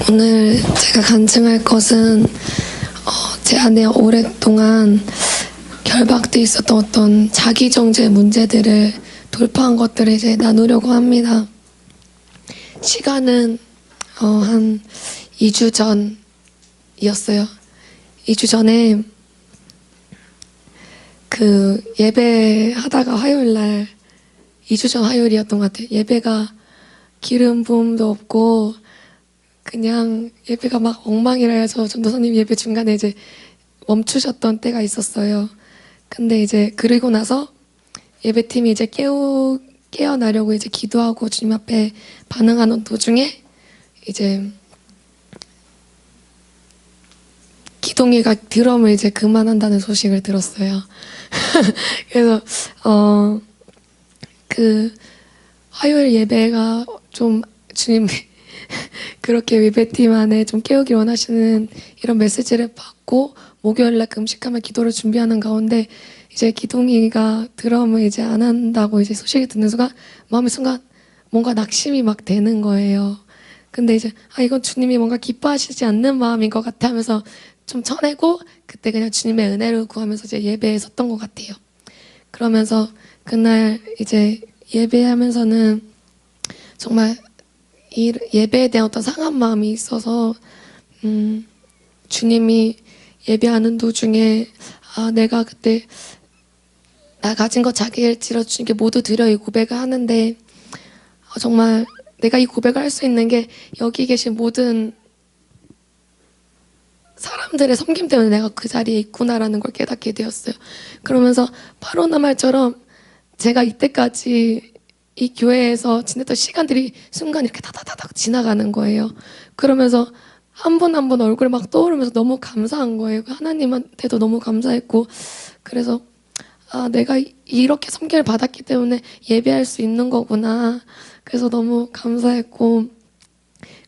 오늘 제가 간증할 것은 제 안에 오랫동안 결박돼 있었던 어떤 자기정죄 문제들을 돌파한 것들을 이제 나누려고 합니다. 시간은 한 2주 전이었어요. 2주 전에 그 예배하다가 화요일날 2주 전 화요일이었던 것 같아요. 예배가 기름 부음도 없고 그냥 예배가 막 엉망이라 해서 전도사님 예배 중간에 이제 멈추셨던 때가 있었어요. 근데 이제 그리고 나서 예배팀이 이제 깨어나려고 이제 기도하고 주님 앞에 반응하는 도중에 이제 기동이가 드럼을 이제 그만한다는 소식을 들었어요. 그래서 그 화요일 예배가 좀 주님 그렇게 예배팀 안에 좀 깨우길 원하시는 이런 메시지를 받고 목요일날 금식하며 기도를 준비하는 가운데 이제 기동이가 드럼을 이제 안 한다고 이제 소식이 듣는 순간 마음의 순간 뭔가 낙심이 막 되는 거예요. 근데 이제 이건 주님이 뭔가 기뻐하시지 않는 마음인 것 같아 하면서 좀 쳐내고 그때 그냥 주님의 은혜를 구하면서 이제 예배에 섰던 것 같아요. 그러면서 그날 이제 예배하면서는 정말 이 예배에 대한 어떤 상한 마음이 있어서 주님이 예배하는 도중에 내가 그때 나 가진 것 자기일지로 주님께 모두 드려 이 고백을 하는데 정말 내가 이 고백을 할 수 있는 게 여기 계신 모든 사람들의 섬김 때문에 내가 그 자리에 있구나라는 걸 깨닫게 되었어요. 그러면서 바로나 말처럼 제가 이때까지 이 교회에서 지냈던 시간들이 순간 이렇게 다다다닥 지나가는 거예요. 그러면서 한 분 한 분 얼굴 막 떠오르면서 너무 감사한 거예요. 하나님한테도 너무 감사했고 그래서 내가 이렇게 섬김을 받았기 때문에 예배할 수 있는 거구나. 그래서 너무 감사했고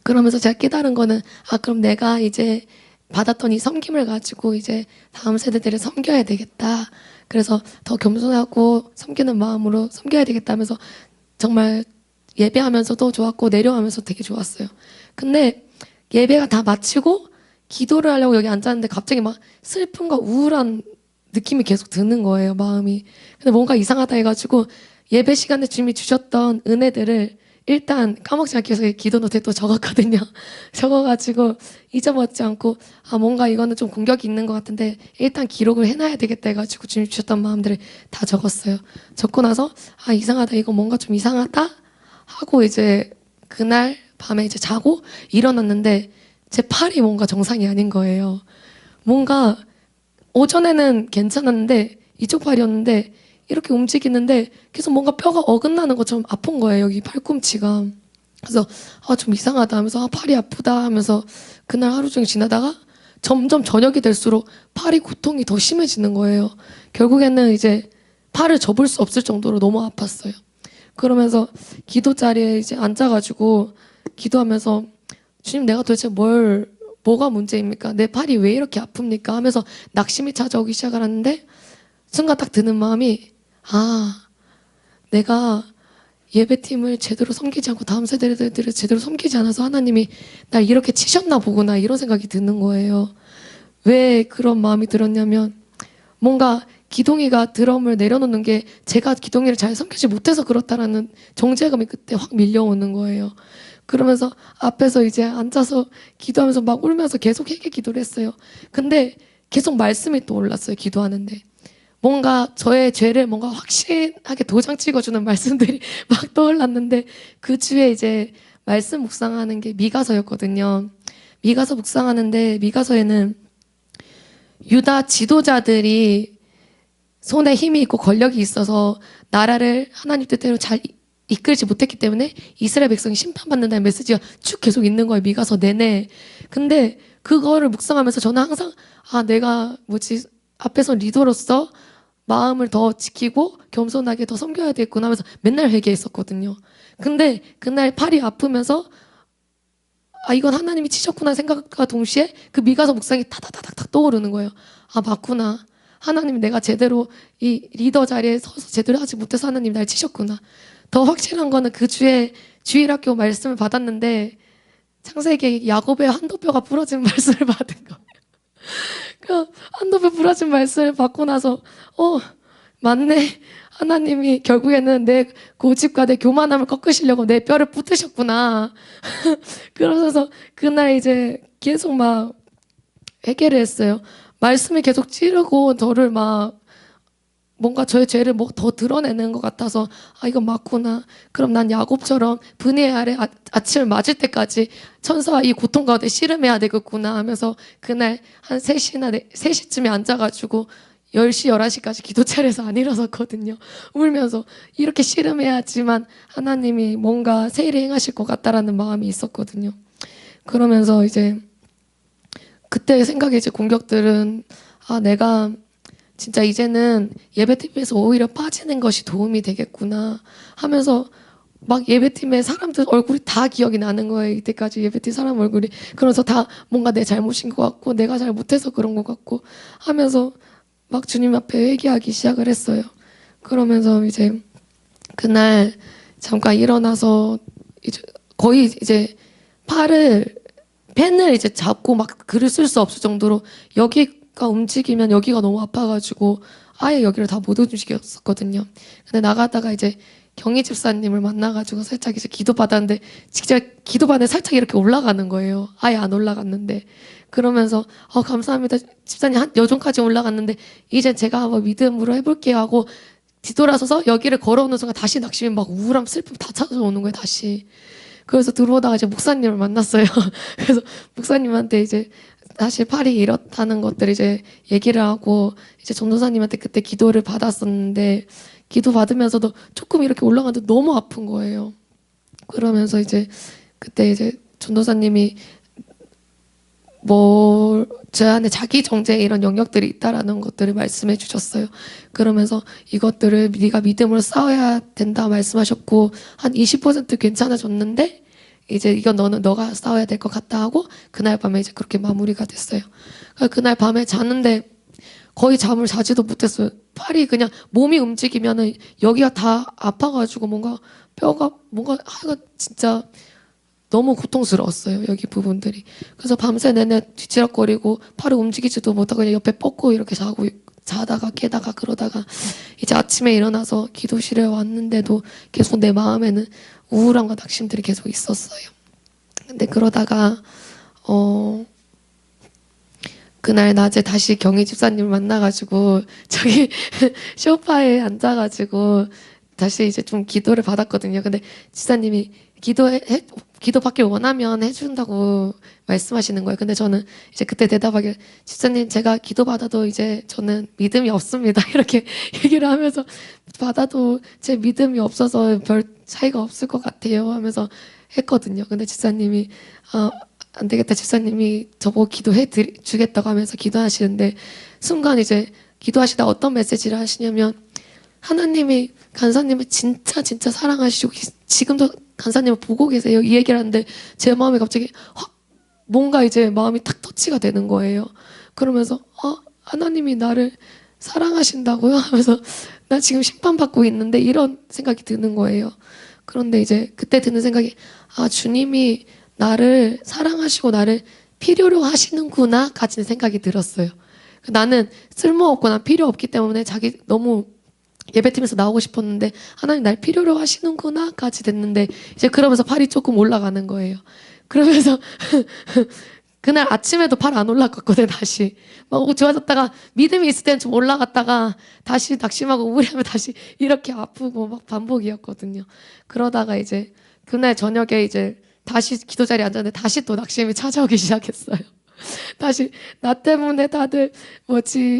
그러면서 제가 깨달은 거는 그럼 내가 이제 받았던 이 섬김을 가지고 이제 다음 세대들을 섬겨야 되겠다. 그래서 더 겸손하고 섬기는 마음으로 섬겨야 되겠다 하면서 정말 예배하면서도 좋았고 내려가면서 되게 좋았어요. 근데 예배가 다 마치고 기도를 하려고 여기 앉았는데 갑자기 막 슬픔과 우울한 느낌이 계속 드는 거예요, 마음이. 근데 뭔가 이상하다 해가지고 예배 시간에 주님이 주셨던 은혜들을 일단 까먹지 않기 위해서 기도 노트에 또 적었거든요. 적어가지고 잊어먹지 않고 뭔가 이거는 좀 공격이 있는 것 같은데 일단 기록을 해놔야 되겠다 해가지고 주님 주셨던 마음들을 다 적었어요. 적고 나서 이상하다, 이거 뭔가 좀 이상하다 하고 이제 그날 밤에 이제 자고 일어났는데 제 팔이 뭔가 정상이 아닌 거예요. 뭔가 오전에는 괜찮았는데 이쪽 팔이었는데 이렇게 움직이는데 계속 뭔가 뼈가 어긋나는 것처럼 아픈 거예요. 여기 팔꿈치가. 그래서 좀 이상하다 하면서 팔이 아프다 하면서 그날 하루 종일 지나다가 점점 저녁이 될수록 팔이 고통이 더 심해지는 거예요. 결국에는 이제 팔을 접을 수 없을 정도로 너무 아팠어요. 그러면서 기도 자리에 이제 앉아가지고 기도하면서 주님, 내가 도대체 뭐가 문제입니까? 내 팔이 왜 이렇게 아픕니까? 하면서 낙심이 찾아오기 시작을 하는데 순간 딱 드는 마음이 내가 예배팀을 제대로 섬기지 않고 다음 세대들을 제대로 섬기지 않아서 하나님이 날 이렇게 치셨나 보구나 이런 생각이 드는 거예요. 왜 그런 마음이 들었냐면 뭔가 기동이가 드럼을 내려놓는 게 제가 기동이를 잘 섬기지 못해서 그렇다라는 정죄감이 그때 확 밀려오는 거예요. 그러면서 앞에서 이제 앉아서 기도하면서 막 울면서 계속 회개 기도를 했어요. 근데 계속 말씀이 또 올랐어요. 기도하는데 뭔가 저의 죄를 뭔가 확실하게 도장 찍어주는 말씀들이 막 떠올랐는데 그 주에 이제 말씀 묵상하는 게 미가서였거든요. 미가서 묵상하는데 미가서에는 유다 지도자들이 손에 힘이 있고 권력이 있어서 나라를 하나님 뜻대로 잘 이끌지 못했기 때문에 이스라엘 백성이 심판받는다는 메시지가 쭉 계속 있는 거예요. 미가서 내내. 근데 그거를 묵상하면서 저는 항상 내가 앞에서 리더로서 마음을 더 지키고 겸손하게 더 섬겨야 되겠구나 하면서 맨날 회개했었거든요. 근데 그날 팔이 아프면서 이건 하나님이 치셨구나 생각과 동시에 그 미가서 묵상이 타다다닥 떠오르는 거예요. 맞구나. 하나님, 내가 제대로 이 리더 자리에 서서 제대로 하지 못해서 하나님 날 치셨구나. 더 확실한 거는 그 주에 주일학교 말씀을 받았는데 창세기 야곱의 한도뼈가 부러진 말씀을 받은 거. 그 한도뼈 부러진 말씀을 받고 나서 맞네. 하나님이 결국에는 내 고집과 내 교만함을 꺾으시려고 내 뼈를 부드셨구나. 그러면서 그날 이제 계속 막 회개를 했어요. 말씀이 계속 찌르고 저를 막 뭔가 저의 죄를 뭐 더 드러내는 것 같아서 이건 맞구나. 그럼 난 야곱처럼 분의 아래 아침을 맞을 때까지 천사와 이 고통 가운데 씨름해야 되겠구나 하면서 그날 한 3시쯤에 앉아가지고 10시, 11시까지 기도 차려서 안 일어섰거든요. 울면서 이렇게 씨름해야지만 하나님이 뭔가 세일을 행하실 것 같다라는 마음이 있었거든요. 그러면서 이제 그때 생각의 이제 공격들은 내가 진짜 이제는 예배팀에서 오히려 빠지는 것이 도움이 되겠구나 하면서 막 예배팀의 사람들 얼굴이 다 기억이 나는 거예요. 이때까지 예배팀 사람 얼굴이. 그래서 다 뭔가 내 잘못인 것 같고 내가 잘 못해서 그런 것 같고 하면서 막 주님 앞에 회개하기 시작을 했어요. 그러면서 이제 그날 잠깐 일어나서 이제 거의 이제 펜을 이제 잡고 막 글을 쓸 수 없을 정도로 여기가 움직이면 여기가 너무 아파가지고 아예 여기를 다 못 움직였었거든요. 근데 나가다가 이제 경희 집사님을 만나가지고 살짝 이제 기도 받았는데 진짜 기도 받는데 살짝 이렇게 올라가는 거예요. 아예 안 올라갔는데 그러면서 감사합니다 집사님 한 여정까지 올라갔는데 이제 제가 한번 믿음으로 해볼게요 하고 뒤돌아서서 여기를 걸어오는 순간 다시 낙심이 막 우울함 슬픔 다 찾아오는 거예요 다시. 그래서 들어오다가 이제 목사님을 만났어요. 그래서 목사님한테 이제 사실 팔이 이렇다는 것들 이제 얘기를 하고 이제 전도사님한테 그때 기도를 받았었는데 기도 받으면서도 조금 이렇게 올라가는데 너무 아픈 거예요. 그러면서 이제 그때 이제 전도사님이 제 안에 자기 정죄 이런 영역들이 있다라는 것들을 말씀해 주셨어요. 그러면서 이것들을 네가 믿음으로 싸워야 된다 말씀하셨고 한 20% 괜찮아졌는데 이제 이건 너가 싸워야 될 것 같다 하고 그날 밤에 이제 그렇게 마무리가 됐어요. 그날 밤에 자는데 거의 잠을 자지도 못했어요. 팔이 그냥 몸이 움직이면은 여기가 다 아파가지고 뭔가 뼈가 뭔가 하여간 진짜 너무 고통스러웠어요. 여기 부분들이. 그래서 밤새 내내 뒤치락거리고 팔을 움직이지도 못하고 그냥 옆에 뻗고 이렇게 자다가 깨다가 그러다가 이제 아침에 일어나서 기도실에 왔는데도 계속 내 마음에는 우울함과 낙심들이 계속 있었어요. 근데 그러다가 그날 낮에 다시 경희 집사님을 만나가지고 저기 소파에 앉아가지고 다시 이제 좀 기도를 받았거든요. 근데 집사님이 기도받길 원하면 해준다고 말씀하시는 거예요. 근데 저는 이제 그때 대답하길 집사님 제가 기도받아도 이제 저는 믿음이 없습니다. 이렇게 얘기를 하면서 받아도 제 믿음이 없어서 별 차이가 없을 것 같아요 하면서 했거든요. 근데 집사님이 안 되겠다. 집사님이 저보고 기도해 주겠다고 하면서 기도하시는데 순간 이제 기도하시다 어떤 메시지를 하시냐면 하나님이 간사님을 진짜 사랑하시고 지금도 간사님을 보고 계세요. 이 얘기를 하는데 제 마음이 갑자기 확 뭔가 이제 마음이 탁 터치가 되는 거예요. 그러면서 하나님이 나를 사랑하신다고요? 하면서 나 지금 심판받고 있는데 이런 생각이 드는 거예요. 그런데 이제 그때 드는 생각이 주님이 나를 사랑하시고 나를 필요로 하시는구나 까지는 생각이 들었어요. 나는 쓸모없고 난 필요 없기 때문에 자기 너무 예배팀에서 나오고 싶었는데 하나님 날 필요로 하시는구나 까지 됐는데 이제 그러면서 팔이 조금 올라가는 거예요. 그러면서 그날 아침에도 팔 안 올라갔거든. 다시 막 좋아졌다가 믿음이 있을 때는 좀 올라갔다가 다시 낙심하고 우울하면 다시 이렇게 아프고 막 반복이었거든요. 그러다가 이제 그날 저녁에 이제 다시 기도 자리에 앉았는데 다시 또 낙심이 찾아오기 시작했어요. 다시 나 때문에 다들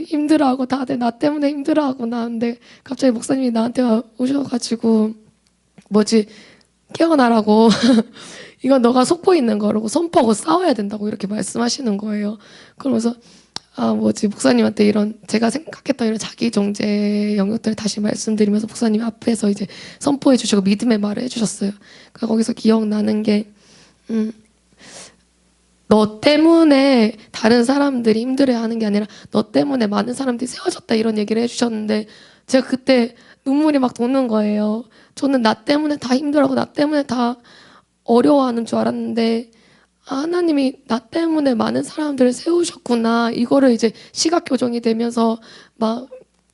힘들어하고 다들 나 때문에 힘들어하고 나는데 갑자기 목사님이 나한테 오셔가지고 깨어나라고 이건 너가 속고 있는 거라고 선포하고 싸워야 된다고 이렇게 말씀하시는 거예요. 그러면서 목사님한테 이런 제가 생각했던 이런 자기 정죄 영역들을 다시 말씀드리면서 목사님 앞에서 이제 선포해 주시고 믿음의 말을 해주셨어요. 거기서 기억나는 게 너 때문에 다른 사람들이 힘들어하는 게 아니라 너 때문에 많은 사람들이 세워졌다 이런 얘기를 해주셨는데 제가 그때 눈물이 막 도는 거예요. 저는 나 때문에 다 힘들어하고 나 때문에 다 어려워하는 줄 알았는데 하나님이 나 때문에 많은 사람들을 세우셨구나. 이거를 이제 시각 교정이 되면서 막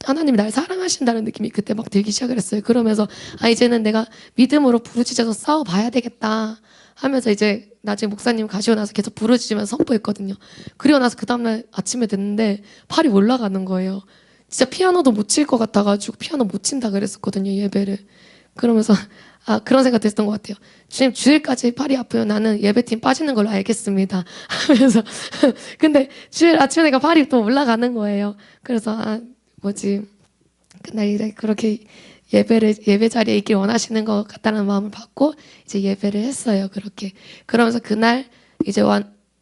하나님이 날 사랑하신다는 느낌이 그때 막 들기 시작을 했어요. 그러면서 이제는 내가 믿음으로 부르짖어서 싸워봐야 되겠다 하면서 이제 나중에 목사님 가시고 나서 계속 부르짖으면서 선포했거든요. 그리고 나서 그 다음날 아침에 됐는데 팔이 올라가는 거예요. 진짜 피아노도 못 칠 것 같아가지고 피아노 못 친다 그랬었거든요, 예배를. 그러면서 그런 생각 됐던 것 같아요. 주님, 주일까지 팔이 아프면 나는 예배팀 빠지는 걸로 알겠습니다 하면서 근데 주일 아침에 내가 팔이 또 올라가는 거예요. 그래서 그날 이래 그렇게 예배 자리에 있길 원하시는 것 같다는 마음을 받고 이제 예배를 했어요. 그렇게. 그러면서 그날 이제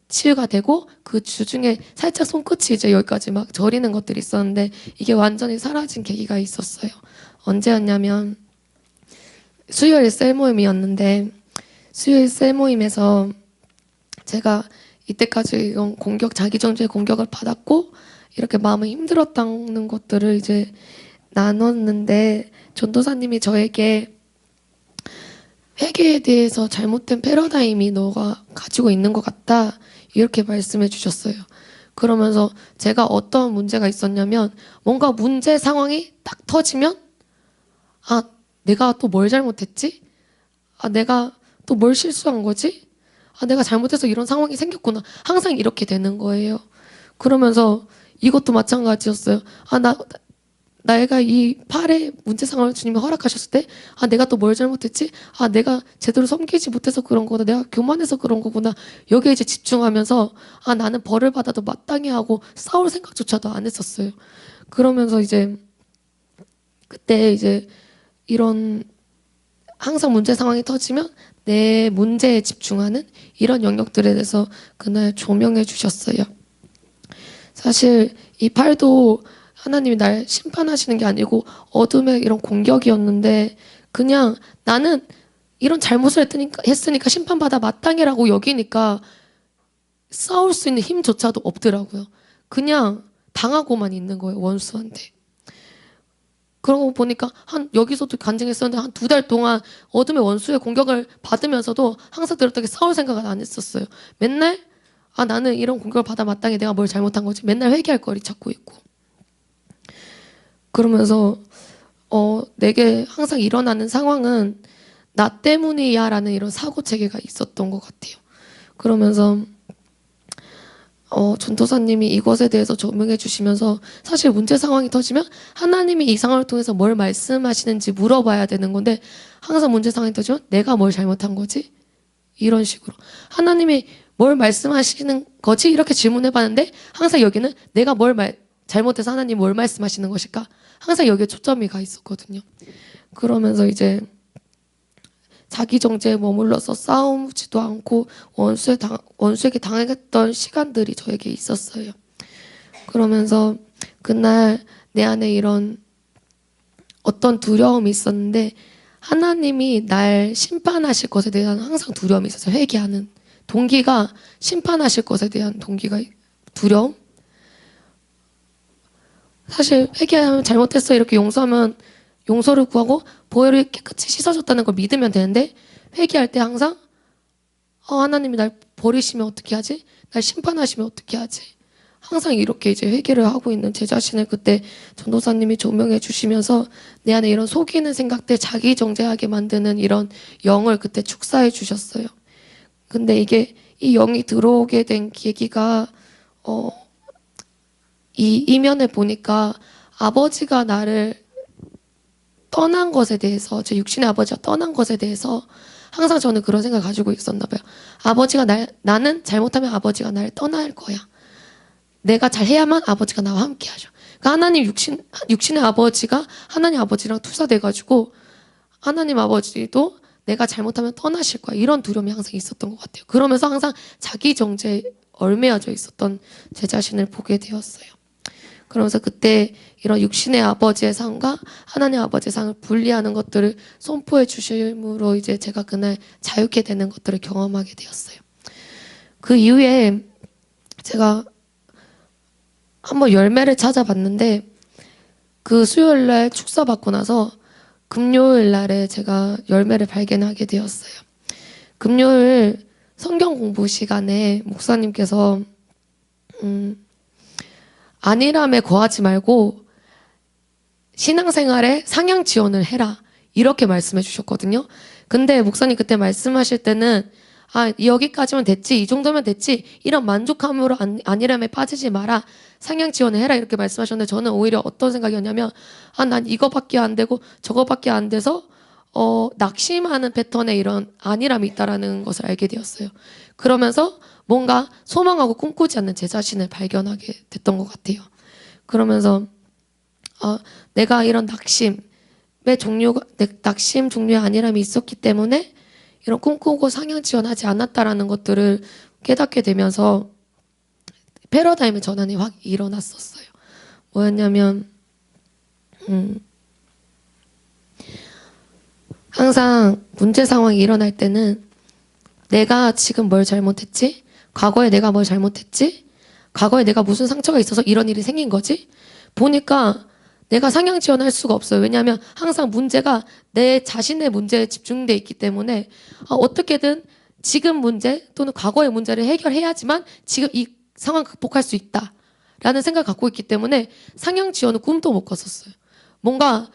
치유가 되고 그 주중에 살짝 손끝이 이제 여기까지 막 저리는 것들이 있었는데 이게 완전히 사라진 계기가 있었어요. 언제였냐면 수요일 셀 모임이었는데 수요일 셀 모임에서 제가 이때까지 이런 자기정죄 공격을 받았고 이렇게 마음이 힘들었다는 것들을 이제 나눴는데 전도사님이 저에게 회개에 대해서 잘못된 패러다임이 너가 가지고 있는 것 같다 이렇게 말씀해 주셨어요. 그러면서 제가 어떤 문제가 있었냐면 뭔가 문제 상황이 딱 터지면 내가 또 뭘 잘못했지? 내가 또 뭘 실수한 거지? 내가 잘못해서 이런 상황이 생겼구나. 항상 이렇게 되는 거예요. 그러면서 이것도 마찬가지였어요. 내가 이 팔에 문제 상황을 주님이 허락하셨을 때, 내가 또 뭘 잘못했지? 내가 제대로 섬기지 못해서 그런 거구나. 내가 교만해서 그런 거구나. 여기에 이제 집중하면서, 나는 벌을 받아도 마땅히 하고 싸울 생각조차도 안 했었어요. 그러면서 이제, 그때 이제 이런 항상 문제 상황이 터지면 내 문제에 집중하는 이런 영역들에 대해서 그날 조명해 주셨어요. 사실 이 팔도 하나님이 날 심판하시는 게 아니고 어둠의 이런 공격이었는데 그냥 나는 이런 잘못을 했으니까 심판받아 마땅해라고 여기니까 싸울 수 있는 힘조차도 없더라고요. 그냥 당하고만 있는 거예요, 원수한테. 그런 거 보니까 여기서도 간증했었는데 한 2달 동안 어둠의 원수의 공격을 받으면서도 항상 그렇게 싸울 생각을 안 했었어요. 맨날 나는 이런 공격을 받아 마땅해 내가 뭘 잘못한 거지. 맨날 회개할 거리 찾고 있고. 그러면서 내게 항상 일어나는 상황은 나 때문이야 라는 이런 사고체계가 있었던 것 같아요. 그러면서 전도사님이 이것에 대해서 조명해 주시면서 사실 문제 상황이 터지면 하나님이 이 상황을 통해서 뭘 말씀하시는지 물어봐야 되는 건데 항상 문제 상황이 터지면 내가 뭘 잘못한 거지? 이런 식으로 하나님이 뭘 말씀하시는 거지? 이렇게 질문해 봤는데 항상 여기는 내가 잘못해서 하나님 뭘 말씀하시는 것일까? 항상 여기에 초점이 가 있었거든요. 그러면서 이제 자기 정죄에 머물러서 싸우지도 않고 원수에게 당했던 시간들이 저에게 있었어요. 그러면서 그날 내 안에 이런 어떤 두려움이 있었는데 하나님이 날 심판하실 것에 대한 항상 두려움이 있었어요. 회개하는 동기가 심판하실 것에 대한 동기가 두려움? 사실 회개하면 잘못했어 이렇게 용서하면 용서를 구하고 보혈이 깨끗이 씻어졌다는 걸 믿으면 되는데 회개할 때 항상 하나님이 날 버리시면 어떻게 하지? 날 심판하시면 어떻게 하지? 항상 이렇게 이제 회개를 하고 있는 제 자신을 그때 전도사님이 조명해 주시면서 내 안에 이런 속이는 생각들 자기 정죄하게 만드는 이런 영을 그때 축사해 주셨어요. 근데 이게 이 영이 들어오게 된 계기가 이 이면을 보니까 아버지가 나를 떠난 것에 대해서 제 육신의 아버지가 떠난 것에 대해서 항상 저는 그런 생각을 가지고 있었나 봐요. 나는 잘못하면 아버지가 나를 떠날 거야. 내가 잘해야만 아버지가 나와 함께 하죠. 그러니까 하나님 육신의 아버지가 하나님 아버지랑 투사돼가지고 하나님 아버지도 내가 잘못하면 떠나실 거야. 이런 두려움이 항상 있었던 것 같아요. 그러면서 항상 자기 정죄에 얽매여져 있었던 제 자신을 보게 되었어요. 그러면서 그때 이런 육신의 아버지의 상과 하나님 아버지의 상을 분리하는 것들을 선포해 주심으로 이제 제가 그날 자유케 되는 것들을 경험하게 되었어요. 그 이후에 제가 한번 열매를 찾아봤는데 그 수요일 날 축사 받고 나서 금요일 날에 제가 열매를 발견하게 되었어요. 금요일 성경 공부 시간에 목사님께서 안일함에 거하지 말고 신앙생활에 상향 지원을 해라, 이렇게 말씀해 주셨거든요. 근데 목사님 그때 말씀하실 때는 여기까지면 됐지, 이 정도면 됐지, 이런 만족함으로 안일함에 빠지지 마라, 상향 지원을 해라, 이렇게 말씀하셨는데 저는 오히려 어떤 생각이었냐면 난 이거밖에 안 되고 저거밖에 안 돼서 낙심하는 패턴에 이런 안일함이 있다라는 것을 알게 되었어요. 그러면서 뭔가 소망하고 꿈꾸지 않는 제 자신을 발견하게 됐던 것 같아요. 그러면서 내가 이런 낙심 종류의 안일함이 있었기 때문에 이런 꿈꾸고 상향 지원하지 않았다라는 것들을 깨닫게 되면서 패러다임의 전환이 확 일어났었어요. 뭐였냐면 항상 문제 상황이 일어날 때는 내가 지금 뭘 잘못했지? 과거에 내가 뭘 잘못했지? 과거에 내가 무슨 상처가 있어서 이런 일이 생긴 거지? 보니까 내가 상향 지원할 수가 없어요. 왜냐하면 항상 문제가 내 자신의 문제에 집중돼 있기 때문에 어떻게든 지금 문제 또는 과거의 문제를 해결해야지만 지금 이 상황 극복할 수 있다라는 생각을 갖고 있기 때문에 상향 지원은 꿈도 못 꿨었어요. 뭔가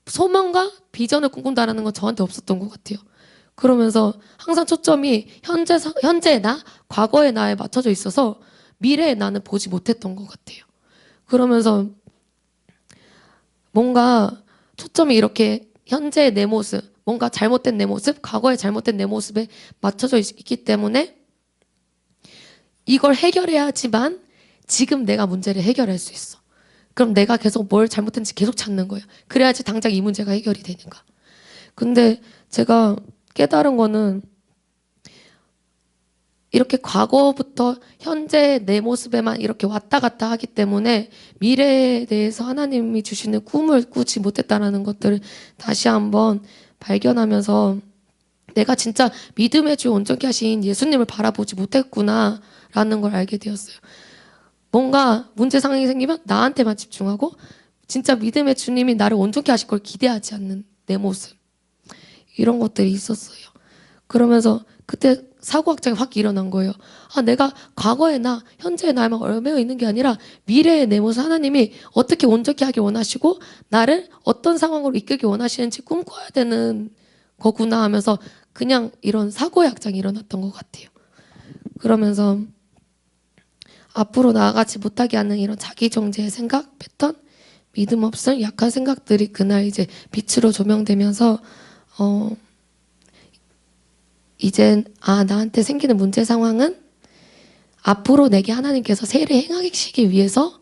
소망과 비전을 꿈꾼다라는 건 저한테 없었던 것 같아요. 그러면서 항상 초점이 현재의 나, 과거의 나에 맞춰져 있어서 미래의 나는 보지 못했던 것 같아요. 그러면서 뭔가 초점이 이렇게 현재의 내 모습, 뭔가 잘못된 내 모습, 과거의 잘못된 내 모습에 맞춰져 있기 때문에 이걸 해결해야지만 지금 내가 문제를 해결할 수 있어. 그럼 내가 계속 뭘 잘못했는지 계속 찾는 거예요. 그래야지 당장 이 문제가 해결이 되니까. 근데 제가 깨달은 거는 이렇게 과거부터 현재 내 모습에만 이렇게 왔다 갔다 하기 때문에 미래에 대해서 하나님이 주시는 꿈을 꾸지 못했다라는 것들을 다시 한번 발견하면서 내가 진짜 믿음의 주 온전케 하신 예수님을 바라보지 못했구나라는 걸 알게 되었어요. 뭔가 문제 상황이 생기면 나한테만 집중하고 진짜 믿음의 주님이 나를 온전케 하실 걸 기대하지 않는 내 모습, 이런 것들이 있었어요. 그러면서 그때 사고학장이 확 일어난 거예요. 내가 과거의 나, 현재의 나에만 얽매여 있는 게 아니라 미래의 내 모습, 하나님이 어떻게 온전케 하기 원하시고 나를 어떤 상황으로 이끌기 원하시는지 꿈꿔야 되는 거구나 하면서 그냥 이런 사고의 학장이 일어났던 것 같아요. 그러면서 앞으로 나아가지 못하게 하는 이런 자기정죄의 생각, 패턴, 믿음 없음, 약한 생각들이 그날 이제 빛으로 조명되면서 이젠 나한테 생기는 문제 상황은 앞으로 내게 하나님께서 세례 행하시기 위해서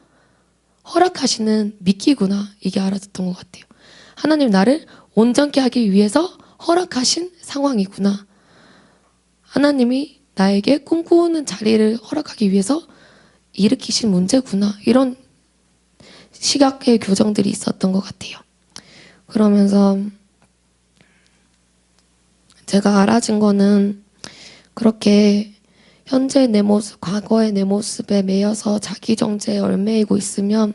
허락하시는 미끼구나, 이게 알아듣던 것 같아요. 하나님 나를 온전케 하기 위해서 허락하신 상황이구나. 하나님이 나에게 꿈꾸는 자리를 허락하기 위해서 일으키신 문제구나. 이런 시각의 교정들이 있었던 것 같아요. 그러면서 제가 알아진 거는 그렇게 현재 내 모습, 과거의 내 모습에 매여서 자기정죄에 얽매이고 있으면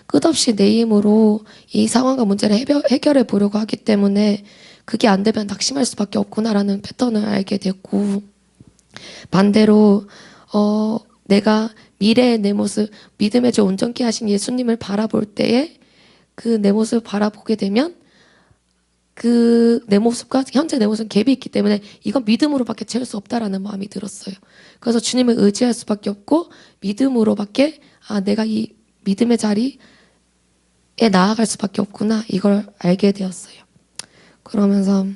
끝없이 내 힘으로 이 상황과 문제를 해결해 보려고 하기 때문에 그게 안 되면 낙심할 수밖에 없구나라는 패턴을 알게 됐고, 반대로 내가 미래의 내 모습, 믿음의 주 온전케 하신 예수님을 바라볼 때에 그 내 모습을 바라보게 되면 그 내 모습과 현재 내 모습은 갭이 있기 때문에 이건 믿음으로밖에 채울 수 없다라는 마음이 들었어요. 그래서 주님을 의지할 수밖에 없고 믿음으로밖에 내가 이 믿음의 자리에 나아갈 수밖에 없구나, 이걸 알게 되었어요. 그러면서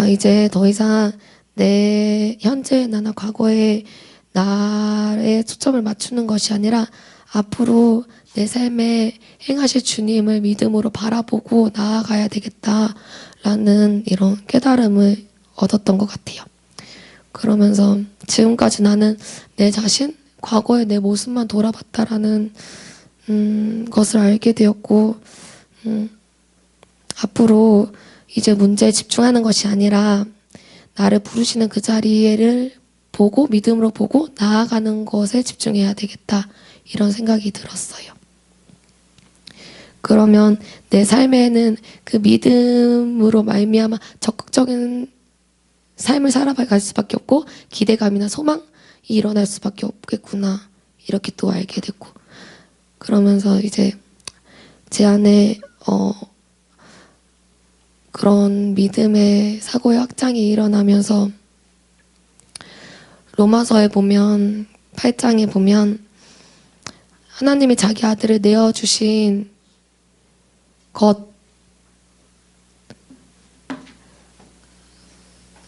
이제 더 이상 내 현재의 나나 과거의 나의 초점을 맞추는 것이 아니라 앞으로 내 삶에 행하실 주님을 믿음으로 바라보고 나아가야 되겠다라는 이런 깨달음을 얻었던 것 같아요. 그러면서 지금까지 나는 내 자신, 과거의 내 모습만 돌아봤다라는 것을 알게 되었고, 앞으로 이제 문제에 집중하는 것이 아니라 나를 부르시는 그 자리를 보고 믿음으로 보고 나아가는 것에 집중해야 되겠다, 이런 생각이 들었어요. 그러면 내 삶에는 그 믿음으로 말미암아 적극적인 삶을 살아갈 수밖에 없고 기대감이나 소망이 일어날 수밖에 없겠구나, 이렇게 또 알게 됐고, 그러면서 이제 제 안에 그런 믿음의 사고의 확장이 일어나면서 로마서에 보면 8장에 보면 하나님이 자기 아들을 내어주신 것,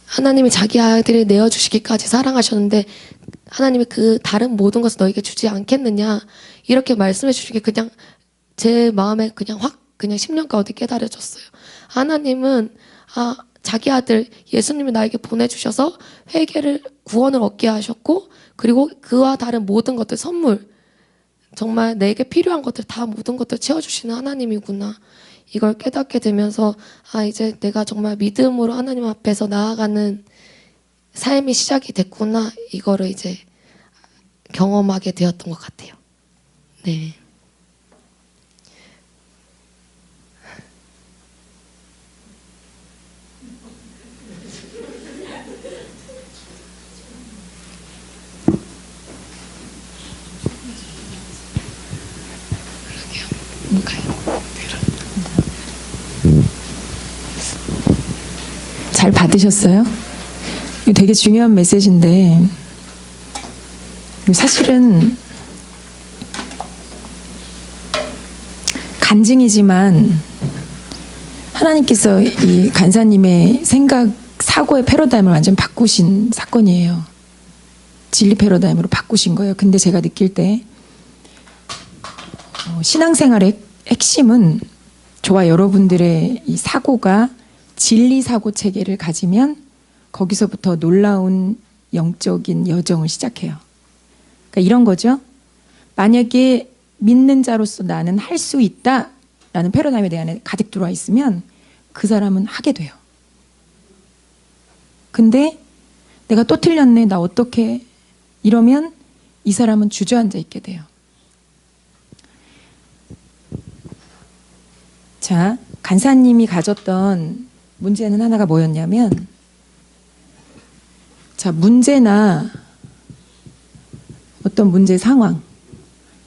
하나님이 자기 아들을 내어주시기까지 사랑하셨는데 하나님이 그 다른 모든 것을 너에게 주지 않겠느냐, 이렇게 말씀해 주시기 그냥 제 마음에 그냥 확 그냥 10년 가운데 깨달아졌어요. 하나님은 자기 아들 예수님을 나에게 보내주셔서 회개를, 구원을 얻게 하셨고, 그리고 그와 다른 모든 것들, 선물, 정말 내게 필요한 것들 다 모든 것들 채워주시는 하나님이구나, 이걸 깨닫게 되면서 이제 내가 정말 믿음으로 하나님 앞에서 나아가는 삶이 시작이 됐구나, 이거를 이제 경험하게 되었던 것 같아요. 네. 잘 받으셨어요? 이거 되게 중요한 메시지인데, 사실은 간증이지만 하나님께서 이 간사님의 생각, 사고의 패러다임을 완전 바꾸신 사건이에요. 진리 패러다임으로 바꾸신 거예요. 근데 제가 느낄 때 신앙생활의 핵심은, 저와 여러분들의 이 사고가 진리 사고 체계를 가지면 거기서부터 놀라운 영적인 여정을 시작해요. 그러니까 이런 거죠. 만약에 믿는 자로서 나는 할 수 있다 라는 패러다임에 대한 가득 들어와 있으면 그 사람은 하게 돼요. 근데 내가 또 틀렸네, 나 어떡해, 이러면 이 사람은 주저앉아 있게 돼요. 자, 간사님이 가졌던 문제는 하나가 뭐였냐면, 자, 문제나 어떤 문제 상황,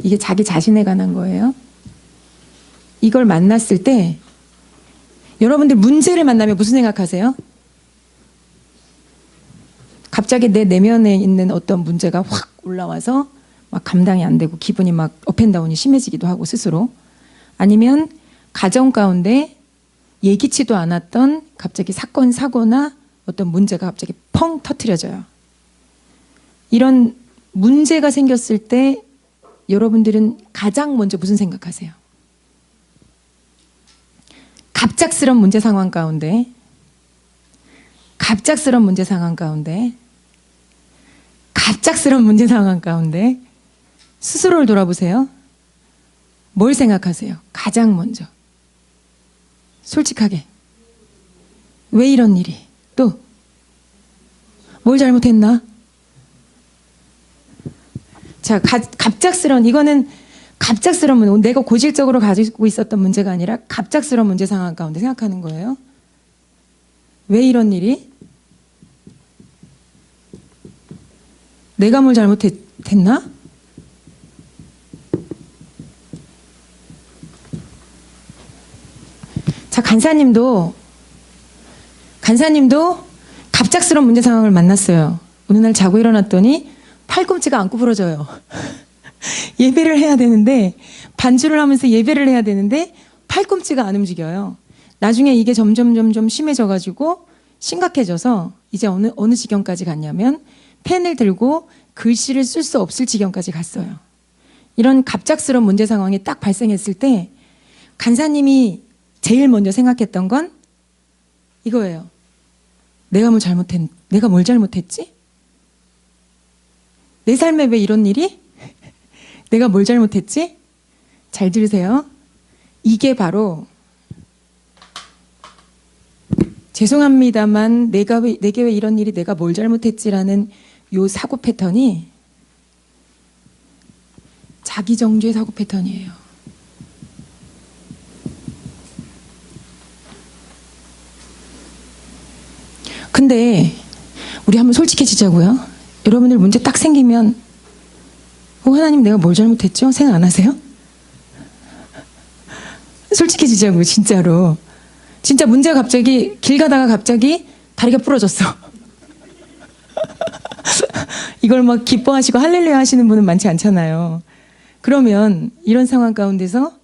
이게 자기 자신에 관한 거예요. 이걸 만났을 때 여러분들 문제를 만나면 무슨 생각하세요? 갑자기 내 내면에 있는 어떤 문제가 확 올라와서 막 감당이 안 되고 기분이 막 업앤다운이 심해지기도 하고 스스로, 아니면 가정 가운데 예기치도 않았던 갑자기 사건, 사고나 어떤 문제가 갑자기 펑 터트려져요. 이런 문제가 생겼을 때 여러분들은 가장 먼저 무슨 생각하세요? 갑작스런 문제 상황 가운데, 갑작스런 문제 상황 가운데, 갑작스런 문제 상황 가운데 스스로를 돌아보세요. 뭘 생각하세요? 가장 먼저. 솔직하게. 왜 이런 일이? 또 뭘 잘못했나? 자, 갑작스런, 이거는 갑작스러운, 내가 고질적으로 가지고 있었던 문제가 아니라 갑작스러운 문제 상황 가운데 생각하는 거예요. 왜 이런 일이? 내가 뭘 잘못했나? 자, 간사님도 갑작스러운 문제 상황을 만났어요. 어느 날 자고 일어났더니 팔꿈치가 안 구부러져요. 예배를 해야 되는데, 반주를 하면서 예배를 해야 되는데 팔꿈치가 안 움직여요. 나중에 이게 점점 심해져가지고 심각해져서 이제 어느 지경까지 갔냐면 펜을 들고 글씨를 쓸 수 없을 지경까지 갔어요. 이런 갑작스러운 문제 상황이 딱 발생했을 때 간사님이 제일 먼저 생각했던 건 이거예요. 내가 뭘 잘못했지? 내 삶에 왜 이런 일이? 내가 뭘 잘못했지? 잘 들으세요. 이게 바로, 죄송합니다만 내게 왜 이런 일이, 내가 뭘 잘못했지라는 요 사고 패턴이 자기정죄 사고 패턴이에요. 근데 우리 한번 솔직해지자고요. 여러분들 문제 딱 생기면 하나님 내가 뭘 잘못했죠? 생각 안 하세요? 솔직해지자고요. 진짜로. 진짜 문제가 갑자기 길 가다가 갑자기 다리가 부러졌어. 이걸 막 기뻐하시고 할렐루야 하시는 분은 많지 않잖아요. 그러면 이런 상황 가운데서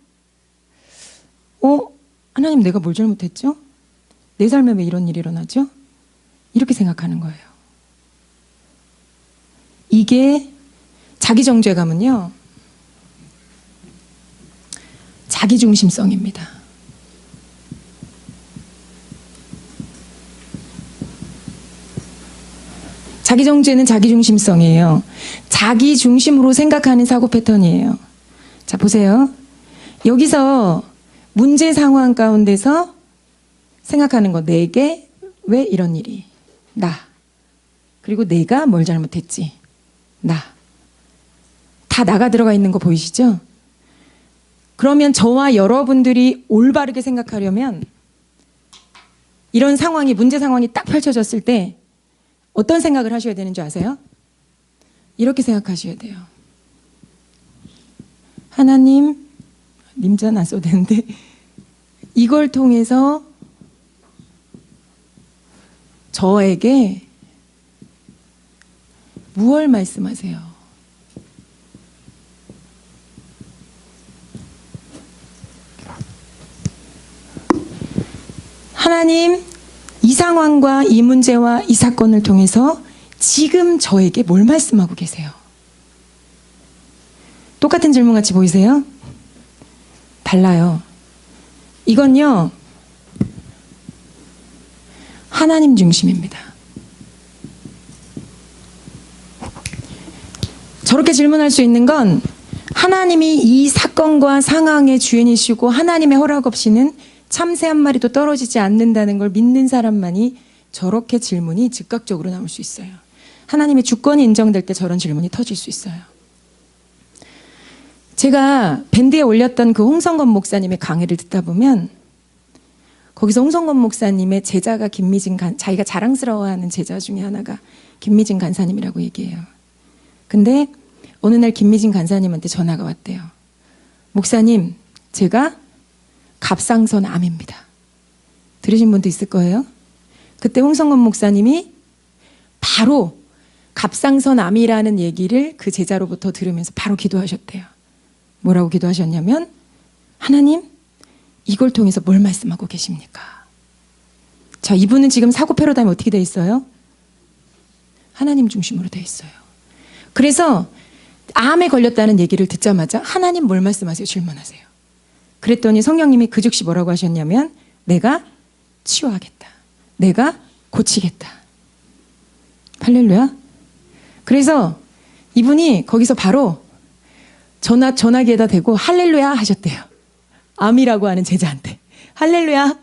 하나님 내가 뭘 잘못했죠? 내 삶에 왜 이런 일이 일어나죠? 이렇게 생각하는 거예요. 이게 자기정죄감은요, 자기중심성입니다. 자기정죄는 자기중심성이에요. 자기중심으로 생각하는 사고 패턴이에요. 자, 보세요. 여기서 문제 상황 가운데서 생각하는 거, 내게 왜 이런 일이? 나. 그리고 내가 뭘 잘못했지? 나. 다 나가 들어가 있는 거 보이시죠? 그러면 저와 여러분들이 올바르게 생각하려면 이런 상황이, 문제 상황이 딱 펼쳐졌을 때 어떤 생각을 하셔야 되는 줄 아세요? 이렇게 생각하셔야 돼요. 하나님, 님자는 안 써도 되는데, 이걸 통해서 저에게 무엇을 말씀하세요? 하나님, 이 상황과 이 문제와 이 사건을 통해서 지금 저에게 뭘 말씀하고 계세요? 똑같은 질문 같이 보이세요? 달라요. 이건요, 하나님 중심입니다. 저렇게 질문할 수 있는 건 하나님이 이 사건과 상황의 주인이시고 하나님의 허락 없이는 참새 한 마리도 떨어지지 않는다는 걸 믿는 사람만이 저렇게 질문이 즉각적으로 나올 수 있어요. 하나님의 주권이 인정될 때 저런 질문이 터질 수 있어요. 제가 밴드에 올렸던 그 홍성건 목사님의 강의를 듣다 보면 거기서 홍성건 목사님의 제자가 자기가 자랑스러워하는 제자 중에 하나가 김미진 간사님이라고 얘기해요. 근데 어느 날 김미진 간사님한테 전화가 왔대요. 목사님, 제가 갑상선 암입니다. 들으신 분도 있을 거예요. 그때 홍성건 목사님이 바로 갑상선 암이라는 얘기를 그 제자로부터 들으면서 바로 기도하셨대요. 뭐라고 기도하셨냐면, 하나님, 이걸 통해서 뭘 말씀하고 계십니까? 자, 이분은 지금 사고 패러다임이 어떻게 돼 있어요? 하나님 중심으로 돼 있어요. 그래서 암에 걸렸다는 얘기를 듣자마자 하나님 뭘 말씀하세요? 질문하세요. 그랬더니 성령님이 그 즉시 뭐라고 하셨냐면, 내가 치유하겠다. 내가 고치겠다. 할렐루야. 그래서 이분이 거기서 바로 전화기에다 대고 할렐루야 하셨대요. 암이라고 하는 제자한테. 할렐루야.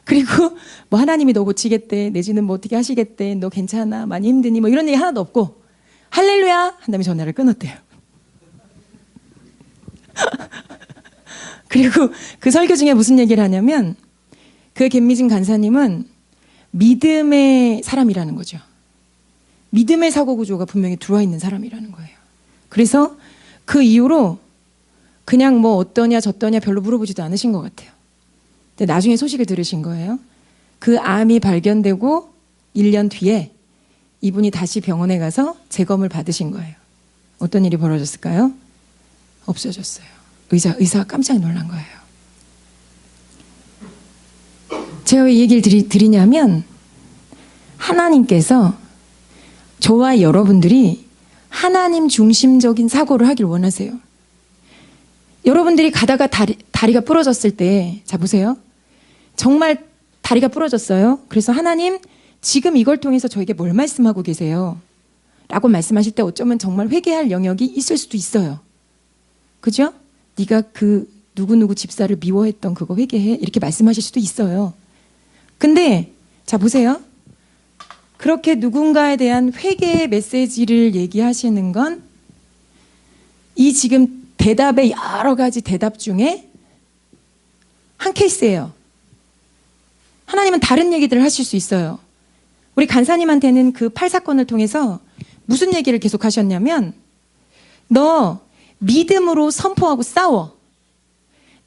그리고 뭐 하나님이 너 고치겠대. 내지는 뭐 어떻게 하시겠대. 너 괜찮아. 많이 힘드니. 뭐 이런 얘기 하나도 없고 할렐루야 한 다음에 전화를 끊었대요. 그리고 그 설교 중에 무슨 얘기를 하냐면, 그 김미진 간사님은 믿음의 사람이라는 거죠. 믿음의 사고 구조가 분명히 들어와 있는 사람이라는 거예요. 그래서 그 이후로 그냥 뭐 어떠냐 저떠냐 별로 물어보지도 않으신 것 같아요. 근데 나중에 소식을 들으신 거예요. 그 암이 발견되고 1년 뒤에 이분이 다시 병원에 가서 재검을 받으신 거예요. 어떤 일이 벌어졌을까요? 없어졌어요. 의사가 깜짝 놀란 거예요. 제가 왜 이 얘기를 드리냐면, 하나님께서 저와 여러분들이 하나님 중심적인 사고를 하길 원하세요. 여러분들이 가다가 다리가 부러졌을 때, 자 보세요. 정말 다리가 부러졌어요. 그래서 하나님, 지금 이걸 통해서 저에게 뭘 말씀하고 계세요? 라고 말씀하실 때 어쩌면 정말 회개할 영역이 있을 수도 있어요. 그죠? 네가 그 누구누구 집사를 미워했던 그거 회개해. 이렇게 말씀하실 수도 있어요. 근데 자 보세요. 그렇게 누군가에 대한 회개의 메시지를 얘기하시는 건 이 지금 대답의 여러 가지 대답 중에 한 케이스예요. 하나님은 다른 얘기들을 하실 수 있어요. 우리 간사님한테는 그 팔 사건을 통해서 무슨 얘기를 계속 하셨냐면, 너 믿음으로 선포하고 싸워.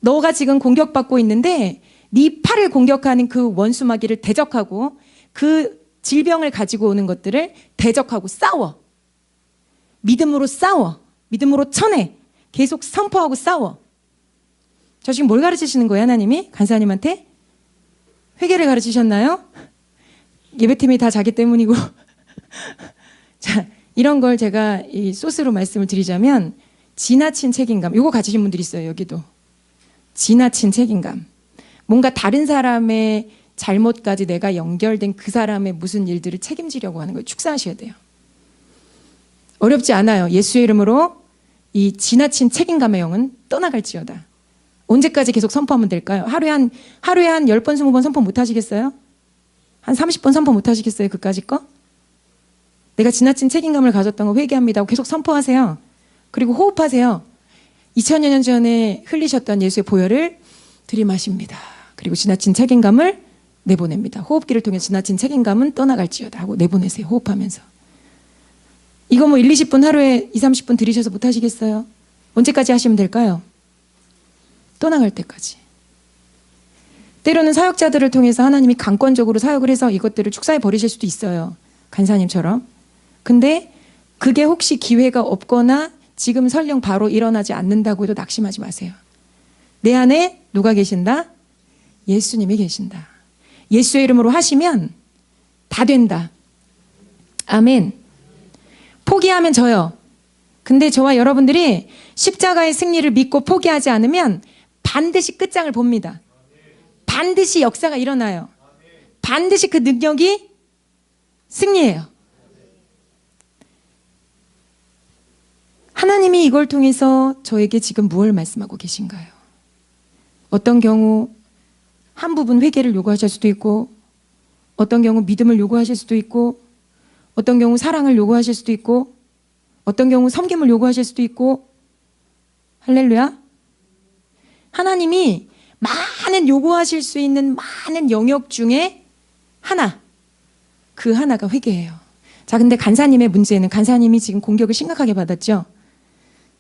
너가 지금 공격받고 있는데 네 팔을 공격하는 그 원수마귀를 대적하고 그 질병을 가지고 오는 것들을 대적하고 싸워. 믿음으로 싸워. 믿음으로 쳐내. 계속 선포하고 싸워. 저 지금 뭘 가르치시는 거예요, 하나님이? 간사님한테? 회개를 가르치셨나요? 예배팀이 다 자기 때문이고. 자, 이런 걸 제가 이 소스로 말씀을 드리자면, 지나친 책임감. 요거 가지신 분들이 있어요, 여기도. 지나친 책임감. 뭔가 다른 사람의 잘못까지 내가 연결된 그 사람의 무슨 일들을 책임지려고 하는 걸 축사하셔야 돼요. 어렵지 않아요. 예수의 이름으로 이 지나친 책임감의 영은 떠나갈지어다. 언제까지 계속 선포하면 될까요? 하루에 한 10번, 20번 선포 못 하시겠어요? 한 30번 선포 못 하시겠어요? 그까짓 거? 내가 지나친 책임감을 가졌던 거 회개합니다 하고 계속 선포하세요. 그리고 호흡하세요. 2000여 년 전에 흘리셨던 예수의 보혈을 들이마십니다. 그리고 지나친 책임감을 내보냅니다. 호흡기를 통해 지나친 책임감은 떠나갈지어다 하고 내보내세요. 호흡하면서. 이거 뭐 1, 20분 하루에 2, 30분 들이셔서 못 하시겠어요? 언제까지 하시면 될까요? 떠나갈 때까지. 때로는 사역자들을 통해서 하나님이 강권적으로 사역을 해서 이것들을 축사해 버리실 수도 있어요. 간사님처럼. 근데 그게 혹시 기회가 없거나 지금 설령 바로 일어나지 않는다고 해도 낙심하지 마세요. 내 안에 누가 계신다? 예수님이 계신다. 예수의 이름으로 하시면 다 된다. 아멘. 포기하면 져요. 근데 저와 여러분들이 십자가의 승리를 믿고 포기하지 않으면 반드시 끝장을 봅니다. 반드시 역사가 일어나요. 반드시 그 능력이 승리해요. 하나님이 이걸 통해서 저에게 지금 무엇을 말씀하고 계신가요? 어떤 경우 한 부분 회개를 요구하실 수도 있고, 어떤 경우 믿음을 요구하실 수도 있고, 어떤 경우 사랑을 요구하실 수도 있고, 어떤 경우 섬김을 요구하실 수도 있고. 할렐루야. 하나님이 많은 요구하실 수 있는 많은 영역 중에 하나, 그 하나가 회개예요. 자, 근데 간사님의 문제는, 간사님이 지금 공격을 심각하게 받았죠.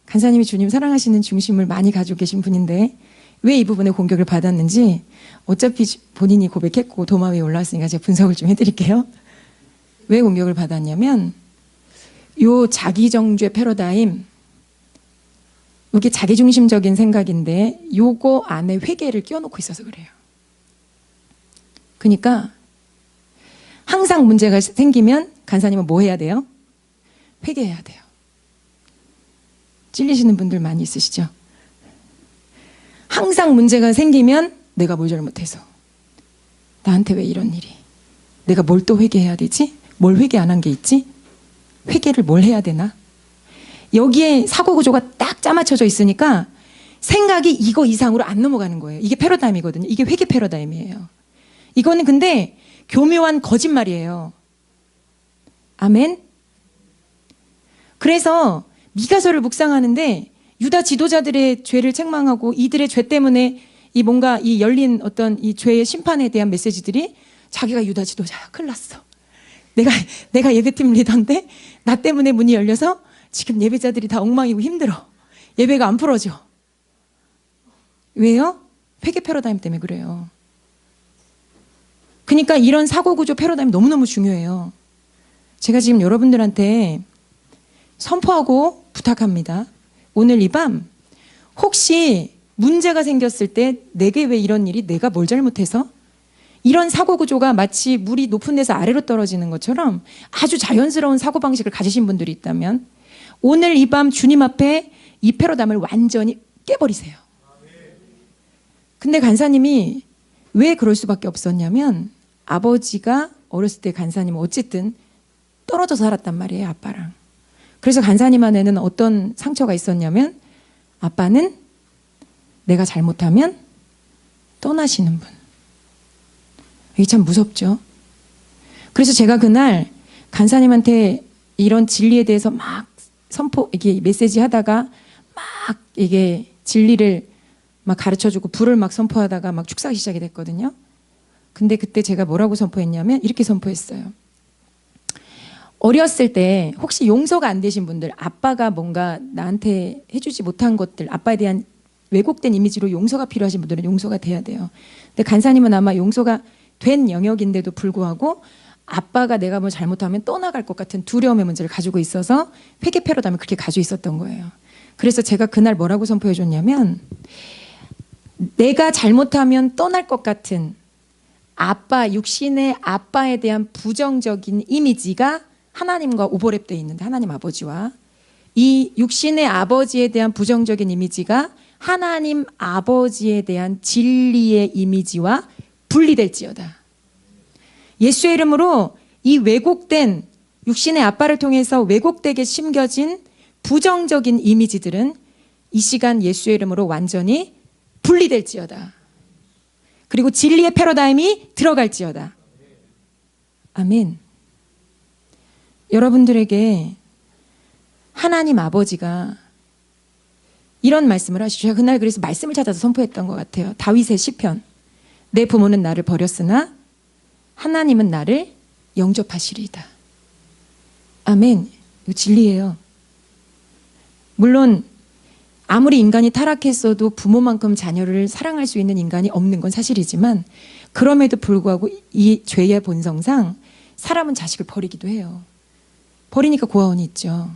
간사님이 주님 사랑하시는 중심을 많이 가지고 계신 분인데 왜 이 부분에 공격을 받았는지 어차피 본인이 고백했고 도마 위에 올라왔으니까 제가 분석을 좀 해드릴게요. 왜 공격을 받았냐면, 요 자기정죄 패러다임, 이게 자기중심적인 생각인데 요거 안에 회개를 끼워놓고 있어서 그래요. 그러니까 항상 문제가 생기면 간사님은 뭐 해야 돼요? 회개해야 돼요. 찔리시는 분들 많이 있으시죠? 항상 문제가 생기면 내가 뭘 잘못해서, 나한테 왜 이런 일이, 내가 뭘 또 회개해야 되지? 뭘 회개 안 한 게 있지? 회개를 뭘 해야 되나? 여기에 사고 구조가 딱 짜맞춰져 있으니까 생각이 이거 이상으로 안 넘어가는 거예요. 이게 패러다임이거든요. 이게 회개 패러다임이에요. 이거는 근데 교묘한 거짓말이에요. 아멘? 그래서 미가서를 묵상하는데 유다 지도자들의 죄를 책망하고 이들의 죄 때문에 이 뭔가 이 열린 어떤 이 죄의 심판에 대한 메시지들이, 자기가 유다 지도자야, 큰일 났어. 내가 예배팀 리더인데 나 때문에 문이 열려서 지금 예배자들이 다 엉망이고 힘들어. 예배가 안 풀어져. 왜요? 회개 패러다임 때문에 그래요. 그러니까 이런 사고구조 패러다임 너무너무 중요해요. 제가 지금 여러분들한테 선포하고 부탁합니다. 오늘 이 밤 혹시 문제가 생겼을 때 내게 왜 이런 일이, 내가 뭘 잘못해서, 이런 사고구조가 마치 물이 높은 데서 아래로 떨어지는 것처럼 아주 자연스러운 사고방식을 가지신 분들이 있다면 오늘 이 밤 주님 앞에 이 패러다임을 완전히 깨버리세요. 근데 간사님이 왜 그럴 수밖에 없었냐면, 아버지가 어렸을 때 간사님은 어쨌든 떨어져서 살았단 말이에요, 아빠랑. 그래서 간사님 안에는 어떤 상처가 있었냐면, 아빠는 내가 잘못하면 떠나시는 분. 이게 참 무섭죠. 그래서 제가 그날 간사님한테 이런 진리에 대해서 막 이게 메시지 하다가 막 이게 진리를 막 가르쳐주고 불을 막 선포하다가 막 축사하기 시작이 됐거든요. 근데 그때 제가 뭐라고 선포했냐면 이렇게 선포했어요. 어렸을 때 혹시 용서가 안 되신 분들, 아빠가 뭔가 나한테 해주지 못한 것들, 아빠에 대한 왜곡된 이미지로 용서가 필요하신 분들은 용서가 돼야 돼요. 근데 간사님은 아마 용서가 된 영역인데도 불구하고 아빠가 내가 뭐 잘못하면 떠나갈 것 같은 두려움의 문제를 가지고 있어서 회개 패러다임을 그렇게 가지고 있었던 거예요. 그래서 제가 그날 뭐라고 선포해 줬냐면, 내가 잘못하면 떠날 것 같은 아빠, 육신의 아빠에 대한 부정적인 이미지가 하나님과 오버랩되어 있는데, 하나님 아버지와 이 육신의 아버지에 대한 부정적인 이미지가 하나님 아버지에 대한 진리의 이미지와 분리될지어다. 예수의 이름으로 이 왜곡된, 육신의 아빠를 통해서 왜곡되게 심겨진 부정적인 이미지들은 이 시간 예수의 이름으로 완전히 분리될지어다. 그리고 진리의 패러다임이 들어갈지어다. 아멘. 여러분들에게 하나님 아버지가 이런 말씀을 하시죠. 제가 그날 그래서 말씀을 찾아서 선포했던 것 같아요. 다윗의 시편. 내 부모는 나를 버렸으나 하나님은 나를 영접하시리이다. 아멘. 이거 진리예요. 물론 아무리 인간이 타락했어도 부모만큼 자녀를 사랑할 수 있는 인간이 없는 건 사실이지만, 그럼에도 불구하고 이 죄의 본성상 사람은 자식을 버리기도 해요. 버리니까 고아원이 있죠.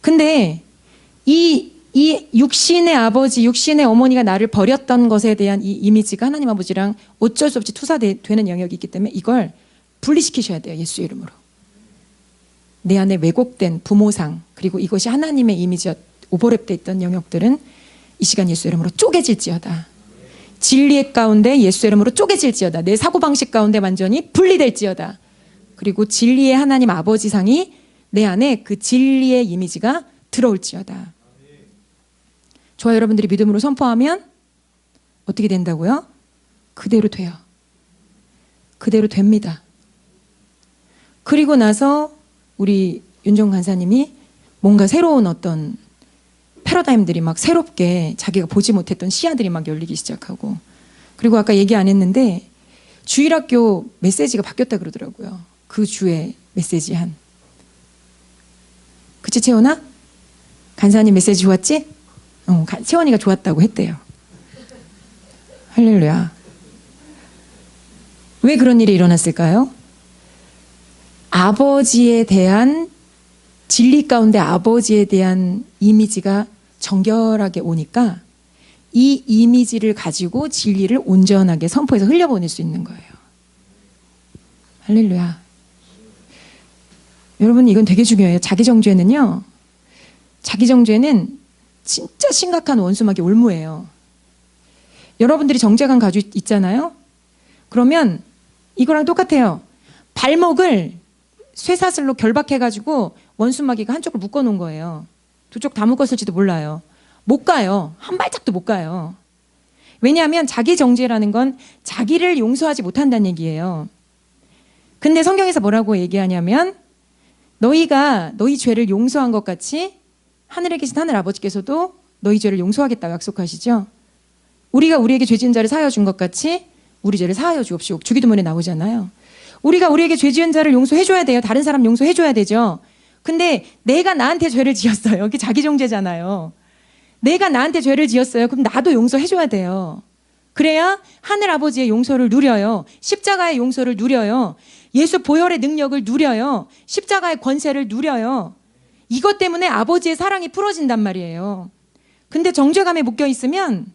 근데 이 육신의 아버지, 육신의 어머니가 나를 버렸던 것에 대한 이 이미지가 하나님 아버지랑 어쩔 수 없이 투사되는 영역이 있기 때문에 이걸 분리시키셔야 돼요. 예수의 이름으로. 내 안에 왜곡된 부모상, 그리고 이것이 하나님의 이미지와 오버랩되어 있던 영역들은 이 시간 예수의 이름으로 쪼개질지어다. 진리의 가운데 예수의 이름으로 쪼개질지어다. 내 사고방식 가운데 완전히 분리될지어다. 그리고 진리의 하나님 아버지상이 내 안에 그 진리의 이미지가 들어올지어다. 저와 여러분들이 믿음으로 선포하면 어떻게 된다고요? 그대로 돼요. 그대로 됩니다. 그리고 나서 우리 윤정 간사님이 뭔가 새로운 어떤 패러다임들이 막 새롭게 자기가 보지 못했던 시야들이 막 열리기 시작하고, 그리고 아까 얘기 안 했는데 주일학교 메시지가 바뀌었다 그러더라고요. 그 주에 메시지 한. 그치 채원아? 간사님 메시지 좋았지? 채원이가 좋았다고 했대요. 할렐루야. 왜 그런 일이 일어났을까요? 아버지에 대한 진리 가운데 아버지에 대한 이미지가 정결하게 오니까 이 이미지를 가지고 진리를 온전하게 선포해서 흘려보낼 수 있는 거예요. 할렐루야. 여러분, 이건 되게 중요해요. 자기정죄는요, 자기정죄는 진짜 심각한 원수막이 올무예요. 여러분들이 정죄감 가지고 있잖아요. 그러면 이거랑 똑같아요. 발목을 쇠사슬로 결박해가지고 원수마귀가 한쪽을 묶어놓은 거예요. 두 쪽 다 묶었을지도 몰라요. 못 가요. 한 발짝도 못 가요. 왜냐하면 자기 정죄라는 건 자기를 용서하지 못한다는 얘기예요. 근데 성경에서 뭐라고 얘기하냐면, 너희가 너희 죄를 용서한 것 같이 하늘에 계신 하늘 아버지께서도 너희 죄를 용서하겠다고 약속하시죠. 우리가 우리에게 죄 지은 자를 사하여 준 것 같이 우리 죄를 사하여 주옵시고, 주기도문에 나오잖아요. 우리가 우리에게 죄 지은 자를 용서해 줘야 돼요. 다른 사람 용서해 줘야 되죠. 근데 내가 나한테 죄를 지었어요. 이게 자기 정죄잖아요. 내가 나한테 죄를 지었어요. 그럼 나도 용서해 줘야 돼요. 그래야 하늘 아버지의 용서를 누려요. 십자가의 용서를 누려요. 예수 보혈의 능력을 누려요. 십자가의 권세를 누려요. 이것 때문에 아버지의 사랑이 풀어진단 말이에요. 근데 정죄감에 묶여 있으면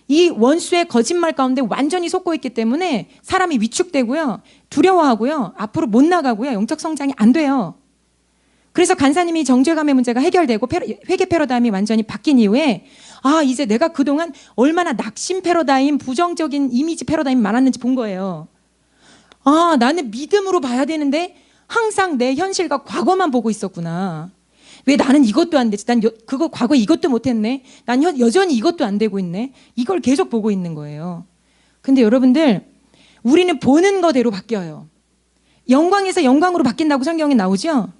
이 원수의 거짓말 가운데 완전히 속고 있기 때문에 사람이 위축되고요, 두려워하고요, 앞으로 못 나가고요, 영적 성장이 안 돼요. 그래서 간사님이 정죄감의 문제가 해결되고 회개 패러다임이 완전히 바뀐 이후에, 이제 내가 그동안 얼마나 낙심 패러다임, 부정적인 이미지 패러다임이 많았는지 본 거예요. 나는 믿음으로 봐야 되는데 항상 내 현실과 과거만 보고 있었구나. 왜 나는 이것도 안 되지? 난 그거 과거 이것도 못했네. 난 여전히 이것도 안 되고 있네. 이걸 계속 보고 있는 거예요. 근데 여러분들, 우리는 보는 거대로 바뀌어요. 영광에서 영광으로 바뀐다고 성경에 나오죠?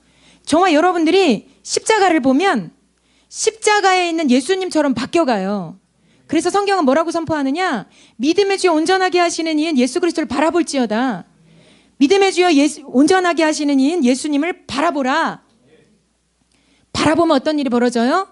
저와 여러분들이 십자가를 보면 십자가에 있는 예수님처럼 바뀌어가요. 그래서 성경은 뭐라고 선포하느냐? 믿음의 주 온전하게 하시는 이인 예수 그리스도를 바라볼지어다. 믿음의 주여 온전하게 하시는 이인 예수님을 바라보라. 바라보면 어떤 일이 벌어져요?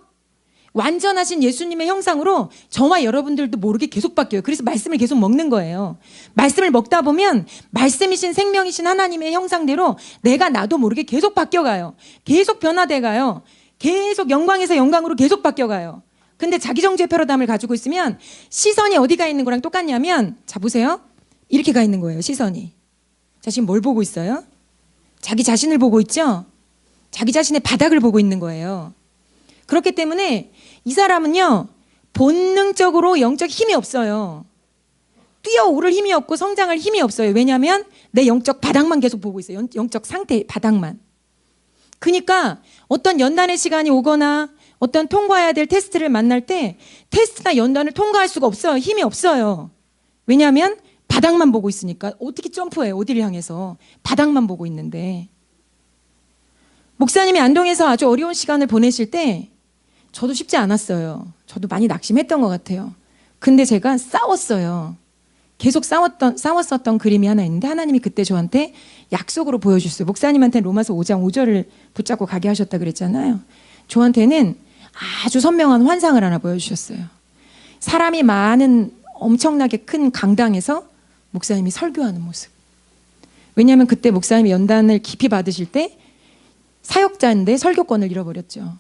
완전하신 예수님의 형상으로 저와 여러분들도 모르게 계속 바뀌어요. 그래서 말씀을 계속 먹는 거예요. 말씀을 먹다 보면 말씀이신 생명이신 하나님의 형상대로 내가 나도 모르게 계속 바뀌어가요. 계속 변화돼가요. 계속 영광에서 영광으로 계속 바뀌어가요. 근데 자기정죄의 패러다임을 가지고 있으면 시선이 어디가 있는 거랑 똑같냐면, 자 보세요. 이렇게 가 있는 거예요. 시선이. 자, 지금 뭘 보고 있어요? 자기 자신을 보고 있죠? 자기 자신의 바닥을 보고 있는 거예요. 그렇기 때문에 이 사람은요, 본능적으로 영적 힘이 없어요. 뛰어오를 힘이 없고 성장할 힘이 없어요. 왜냐하면 내 영적 바닥만 계속 보고 있어요. 영적 상태 바닥만. 그러니까 어떤 연단의 시간이 오거나 어떤 통과해야 될 테스트를 만날 때 테스트나 연단을 통과할 수가 없어요. 힘이 없어요. 왜냐하면 바닥만 보고 있으니까. 어떻게 점프해요? 어디를 향해서. 바닥만 보고 있는데. 목사님이 안동에서 아주 어려운 시간을 보내실 때 저도 쉽지 않았어요. 저도 많이 낙심했던 것 같아요. 근데 제가 싸웠어요. 계속 싸웠었던 그림이 하나 있는데 하나님이 그때 저한테 약속으로 보여주셨어요. 목사님한테는 로마서 5장 5절을 붙잡고 가게 하셨다 그랬잖아요. 저한테는 아주 선명한 환상을 하나 보여주셨어요. 사람이 많은 엄청나게 큰 강당에서 목사님이 설교하는 모습. 왜냐하면 그때 목사님이 연단을 깊이 받으실 때 사역자인데 설교권을 잃어버렸죠.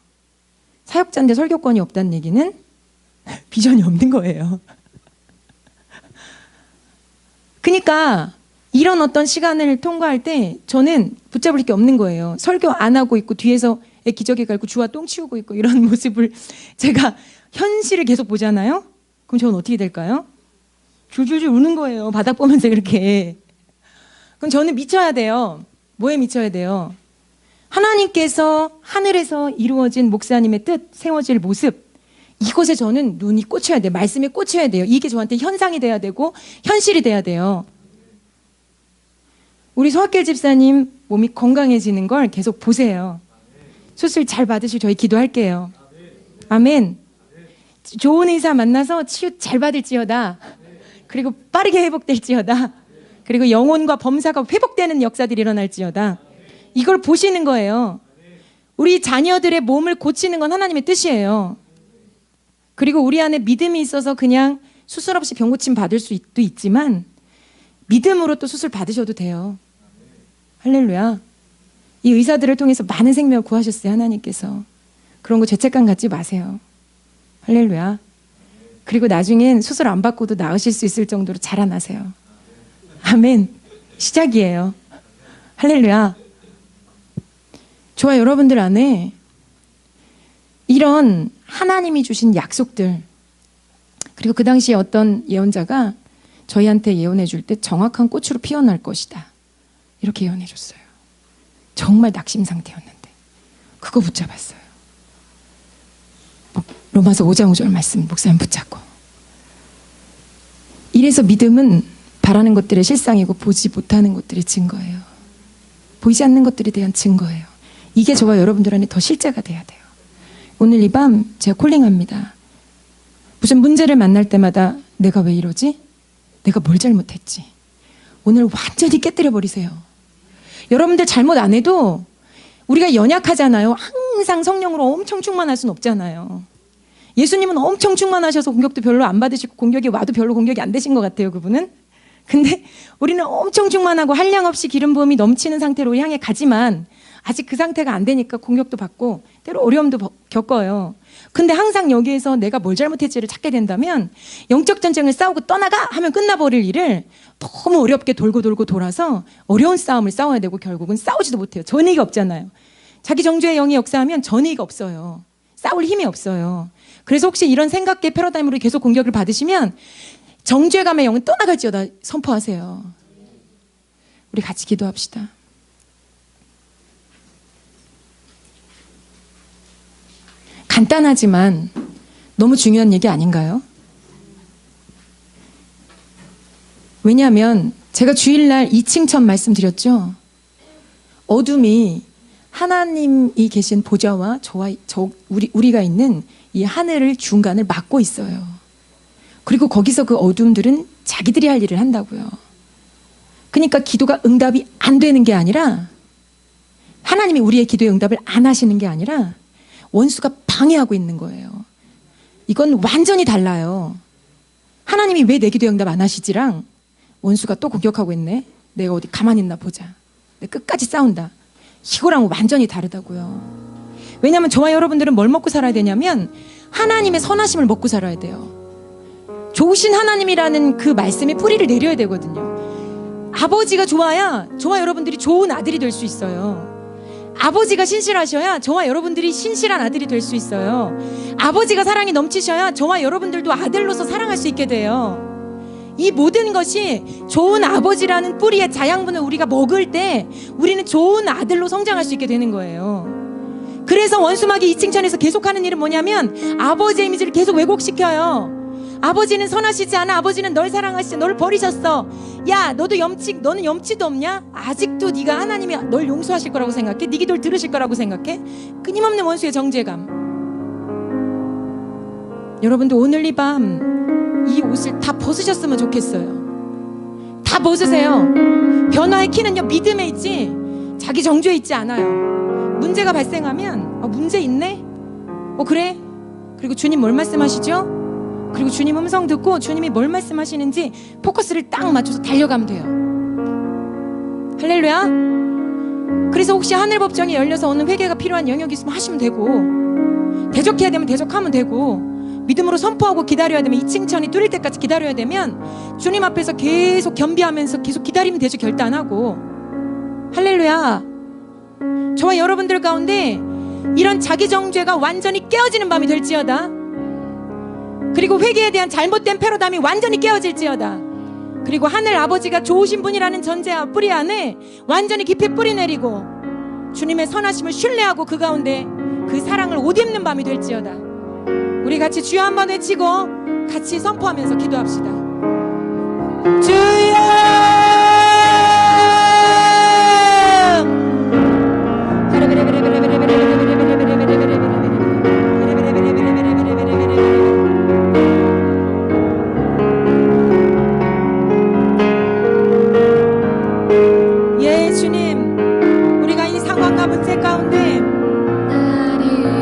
사역자인데 설교권이 없다는 얘기는 비전이 없는 거예요. 그러니까 이런 어떤 시간을 통과할 때 저는 붙잡을 게 없는 거예요. 설교 안 하고 있고 뒤에서 애 기저귀 갈고 주와 똥 치우고 있고 이런 모습을 제가 현실을 계속 보잖아요. 그럼 저는 어떻게 될까요? 줄줄줄 우는 거예요. 바닥 보면서 이렇게. 그럼 저는 미쳐야 돼요. 뭐에 미쳐야 돼요? 하나님께서 하늘에서 이루어진 목사님의 뜻, 세워질 모습, 이것에 저는 눈이 꽂혀야 돼요. 말씀에 꽂혀야 돼요. 이게 저한테 현상이 돼야 되고 현실이 돼야 돼요. 우리 서학길 집사님 몸이 건강해지는 걸 계속 보세요. 수술 잘 받으실 저희 기도할게요. 아멘. 좋은 의사 만나서 치유 잘 받을지어다. 그리고 빠르게 회복될지어다. 그리고 영혼과 범사가 회복되는 역사들이 일어날지어다. 이걸 보시는 거예요. 우리 자녀들의 몸을 고치는 건 하나님의 뜻이에요. 그리고 우리 안에 믿음이 있어서 그냥 수술 없이 병 고침 받을 수도 있지만 믿음으로 또 수술 받으셔도 돼요. 할렐루야. 이 의사들을 통해서 많은 생명을 구하셨어요. 하나님께서. 그런 거 죄책감 갖지 마세요. 할렐루야. 그리고 나중엔 수술 안 받고도 나으실 수 있을 정도로 자라나세요. 아멘. 시작이에요. 할렐루야. 저와 여러분들 안에 이런 하나님이 주신 약속들, 그리고 그 당시에 어떤 예언자가 저희한테 예언해 줄 때 정확한 꽃으로 피어날 것이다. 이렇게 예언해 줬어요. 정말 낙심 상태였는데 그거 붙잡았어요. 로마서 5장 5절 말씀 목사님 붙잡고. 이래서 믿음은 바라는 것들의 실상이고 보지 못하는 것들의 증거예요. 보이지 않는 것들에 대한 증거예요. 이게 저와 여러분들 안에 더 실제가 돼야 돼요. 오늘 이 밤 제가 콜링합니다. 무슨 문제를 만날 때마다 내가 왜 이러지? 내가 뭘 잘못했지? 오늘 완전히 깨뜨려 버리세요. 여러분들 잘못 안 해도 우리가 연약하잖아요. 항상 성령으로 엄청 충만할 수는 없잖아요. 예수님은 엄청 충만하셔서 공격도 별로 안 받으시고 공격이 와도 별로 공격이 안 되신 것 같아요. 그분은. 근데 우리는 엄청 충만하고 한량 없이 기름 부음이 넘치는 상태로 향해 가지만 아직 그 상태가 안 되니까 공격도 받고 때로 어려움도 겪어요. 근데 항상 여기에서 내가 뭘 잘못했지를 찾게 된다면 영적 전쟁을 싸우고 떠나가 하면 끝나버릴 일을 너무 어렵게 돌고 돌아서 어려운 싸움을 싸워야 되고 결국은 싸우지도 못해요. 전의가 없잖아요. 자기 정죄의 영이 역사하면 전의가 없어요. 싸울 힘이 없어요. 그래서 혹시 이런 생각계 패러다임으로 계속 공격을 받으시면 정죄감의 영은 떠나갈지어다 선포하세요. 우리 같이 기도합시다. 간단하지만 너무 중요한 얘기 아닌가요? 왜냐하면 제가 주일날 2층천 말씀드렸죠. 어둠이 하나님이 계신 보좌와 우리가 있는 이 하늘을 중간을 막고 있어요. 그리고 거기서 그 어둠들은 자기들이 할 일을 한다고요. 그러니까 기도가 응답이 안 되는 게 아니라 하나님이 우리의 기도에 응답을 안 하시는 게 아니라 원수가 방해하고 있는 거예요. 이건 완전히 달라요. 하나님이 왜 내 기도에 응답 안 하시지랑 원수가 또 공격하고 있네. 내가 어디 가만히 있나 보자. 내가 끝까지 싸운다. 이거랑 완전히 다르다고요. 왜냐하면 저와 여러분들은 뭘 먹고 살아야 되냐면 하나님의 선하심을 먹고 살아야 돼요. 좋으신 하나님이라는 그 말씀에 뿌리를 내려야 되거든요. 아버지가 좋아야 저와 여러분들이 좋은 아들이 될 수 있어요. 아버지가 신실하셔야 저와 여러분들이 신실한 아들이 될 수 있어요. 아버지가 사랑이 넘치셔야 저와 여러분들도 아들로서 사랑할 수 있게 돼요. 이 모든 것이 좋은 아버지라는 뿌리의 자양분을 우리가 먹을 때 우리는 좋은 아들로 성장할 수 있게 되는 거예요. 그래서 원수마귀 이칭천에서 계속하는 일은 뭐냐면 아버지의 이미지를 계속 왜곡시켜요. 아버지는 선하시지 않아. 아버지는 널 사랑하시지, 널 버리셨어. 야, 너는 염치도 없냐? 아직도 네가 하나님이 널 용서하실 거라고 생각해? 네 기도를 들으실 거라고 생각해? 끊임없는 원수의 정죄감. 여러분도 오늘 이 밤 이 옷을 다 벗으셨으면 좋겠어요. 다 벗으세요. 변화의 키는요, 믿음에 있지 자기 정죄에 있지 않아요. 문제가 발생하면 문제 있네? 그래? 그리고 주님 뭘 말씀하시죠? 그리고 주님 음성 듣고 주님이 뭘 말씀하시는지 포커스를 딱 맞춰서 달려가면 돼요. 할렐루야. 그래서 혹시 하늘법정이 열려서 어느 회개가 필요한 영역이 있으면 하시면 되고, 대적해야 되면 대적하면 되고, 믿음으로 선포하고 기다려야 되면, 이 칭찬이 뚫릴 때까지 기다려야 되면 주님 앞에서 계속 겸비하면서 계속 기다리면 되죠. 결단하고. 할렐루야. 저와 여러분들 가운데 이런 자기 정죄가 완전히 깨어지는 밤이 될지어다. 그리고 회개에 대한 잘못된 패러다임이 완전히 깨어질지어다. 그리고 하늘 아버지가 좋으신 분이라는 전제와 뿌리 안에 완전히 깊이 뿌리 내리고 주님의 선하심을 신뢰하고 그 가운데 그 사랑을 옷 입는 밤이 될지어다. 우리 같이 주여 한번 외치고 같이 선포하면서 기도합시다. 주여! 예, 주님, 우리가 이 상황과 문제 가운데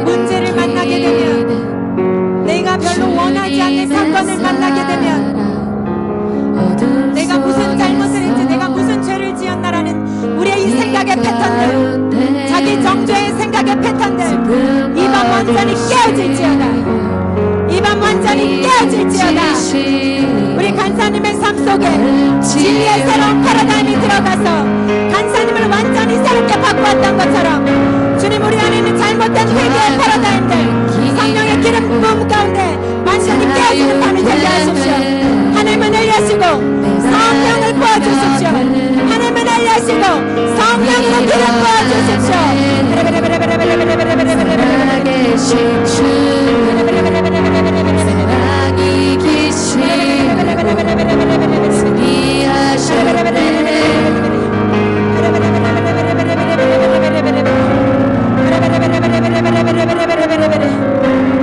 문제를 만나게 되면, 내가 별로 원하지 않는 사건을 만나게 되면, 내가 무슨 잘못을 했지, 내가 무슨 죄를 지었나라는 우리의 이 생각의 패턴들, 자기 정죄의 생각의 패턴들, 이 밤 완전히 깨어질지어다. 이 밤 완전히 깨어질지어다. 우리 간사님의 삶 속에 진리의 새로운 패러다임이 들어가서 간사님을 완전히 새롭게 바꾸었던 것처럼 주님, 우리 안에 있는 잘못된 회개의 패러다임들, 성령의 기름 부음 가운데 완전히 깨어지는 밤이 되게 하십시오. 하나님은 eli하시고 성령을 부어주십시오. 하나님은 eli하시고 성령으로 기름 부어주십시오. 사랑이 계신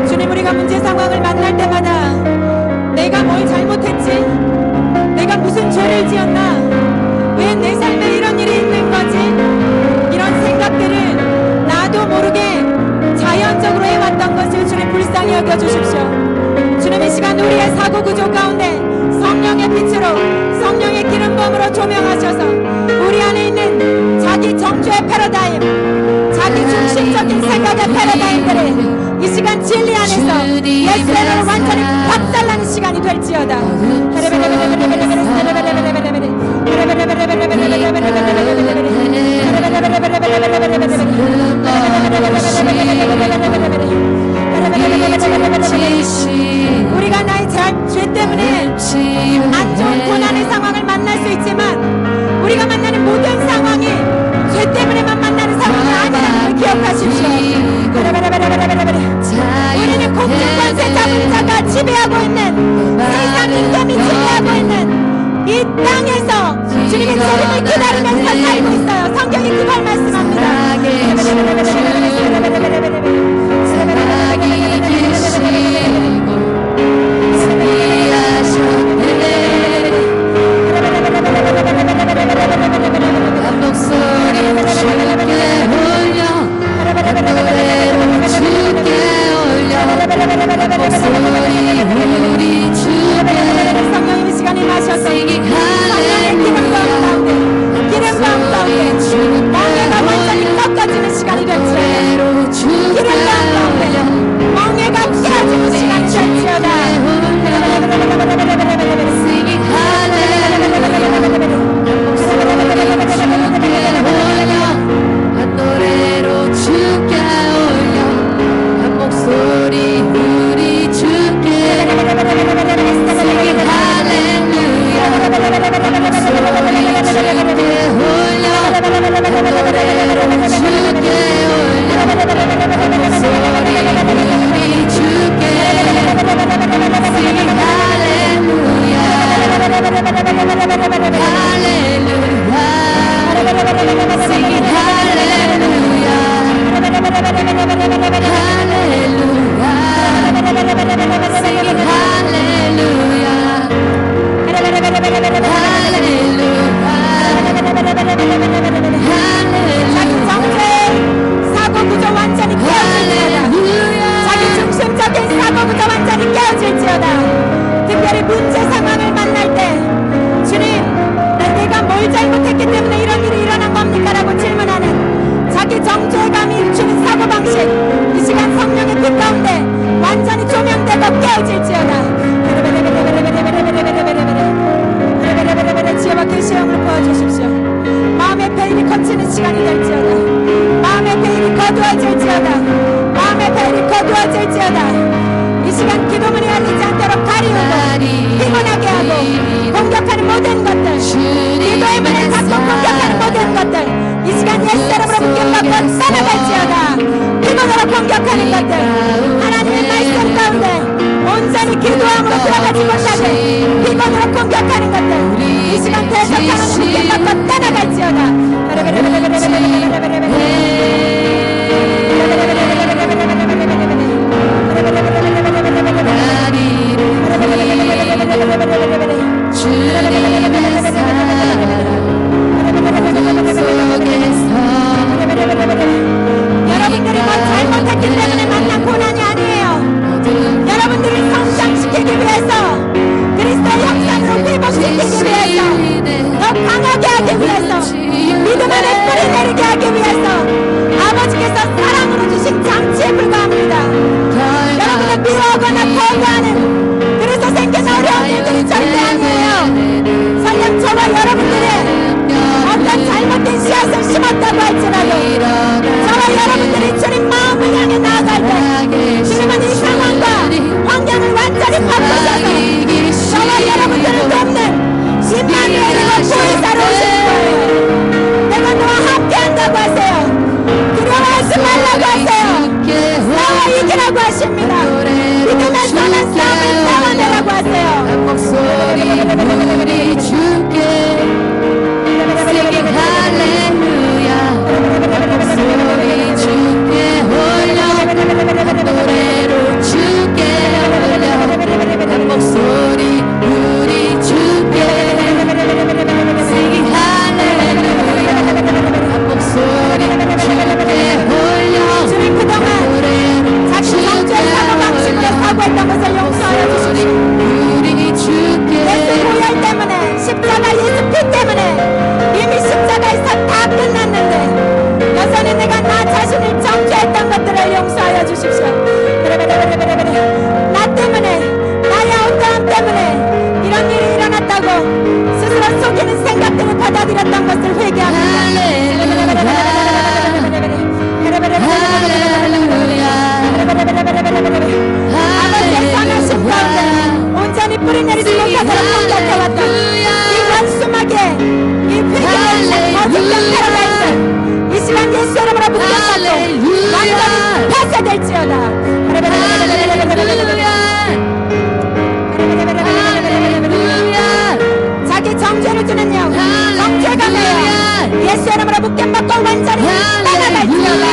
주님, 우리가 문제 상황을 만날 때마다 내가 뭘 잘못했지? 내가 무슨 죄를 지었나? 왜 내 삶에 이런 일이 있는 거지? 이런 생각들을 나도 모르게 자연적으로 해왔던 것을 주님 불쌍히 여겨주십시오. 주님, 이 시간 우리의 사고 구조 가운데 성령의 빛으로, 성령의 기름 부음으로 조명하셔서 우리 안에 있는 자기 정죄의 패러다임, 자기 중심적인 생각의 패러다임들을 이 시간 진리 안에서 예수를 완전히 박살나는 시간이 될지어다. 우리가 나의 죄 때문에 안 좋은 고난의 상황을 만날 수 있지만, 우리가 만나는 모든 상황이 죄 때문에만 만나는 상황이 아니라는 걸 기억하십시오. 우리는 공중권세 잡은 자가 지배하고 있는, 세상 임금이 지배하고 있는 이 땅에서 주님의 재림을 기다리면서 살고 있어요. 성경이 그걸 말씀합니다. 특별히 문제 상황을 만날 때 주님, 내가 뭘 잘못했기 때문에 이런 일이 일어난 겁니까? 라고 질문하는 자기 정죄감이 주는 사고방식, 이 시간 성령의 빛 가운데 완전히 조명되고 깨어질지어다. 지혜와 계시의 영을 부어주십시오. 마음의 베일이 거치는 시간이 될지어다. 마음의 베일이 거두어질지어다. 마음의 베일이 거두어질지어다. 이 시간 기도문이 열리지 않도록 가리우고 피곤하게 하고 공격하는 모든 것들, 기도의 문을 닫고 공격하는 모든 것들, 이 시간 예수 이름으로 묶임받고 떠나갈지어다. 피곤으로 공격하는 것들, 하나님의 말씀 가운데 온전히 기도함으로 들어가지 못하게 피곤으로 공격하는 것들, 이 시간 대적하는 묶임받고 떠나갈지어다. 여러분들이 뭘 잘못했기 때문에 만난 고난이 아니에요. 여러분들을 성장시키기 위해서, 그리스도의 형상으로 회복시키기 위해서, 더 강하게 하기 위해서, 믿음 안에 뿌리 내리게 하기 위해서 아버지께서 사랑으로 주신 장치에 불과합니다. 여러분을 미워하거나 거부하는, 그래서 생긴 어려운 일들이 절대 아니에요. 설령 저와 여러분들의 어떤 잘못된 씨앗을 심었다고 할지라도, 저와 여러분들이 주님 마음을 향해 나아갈 때 주님은 이 상황과 환경을 완전히 바꾸셔서 저와 여러분들을 돕는 임마누엘이고 보혜사로 오시는 거예요. 내가 너와 함께 한다고 하세요. 두려워하지 말라고 하세요. 나와 이기라고 하십니다. 믿음의 선한 싸움을 싸워내라고 하세요. 목소리 우리 주께 singing 할렐루야. 목소리 주께 올려, 노래로 주께 올려. 목소리 우리 주께 singing 할렐루야. 목소리 주께 올려. 주님 그동안 자기 정죄의 사고방식으로 사고했던 것을 용서하여 주십시오. 예수 보혈 때문에, 십자가 예수 피 때문에 이미 십자가에서 다 끝났는데 여전히 내가 나 자신을 정죄했던 것들을 용서하여 주십시오. 나 때문에, 나의 어떠함 때문에 이런 일이 일어났다고 스스로 속이는 생각들을 받아들였던 것을 회개합니다. 아버지의 선하심 가운데 온전히 뿌리 내리지 못하도록 공격해왔던 이 원수막에 이 회개의 거짓된 패러다임을 이 시간 예수 이름으로 붙잡고 완전히 폐쇄될지어다. 자기 정죄를 주는 영, 정죄가 되어 예수 이름으로 묶임받고 완전히 떠나갈지어다.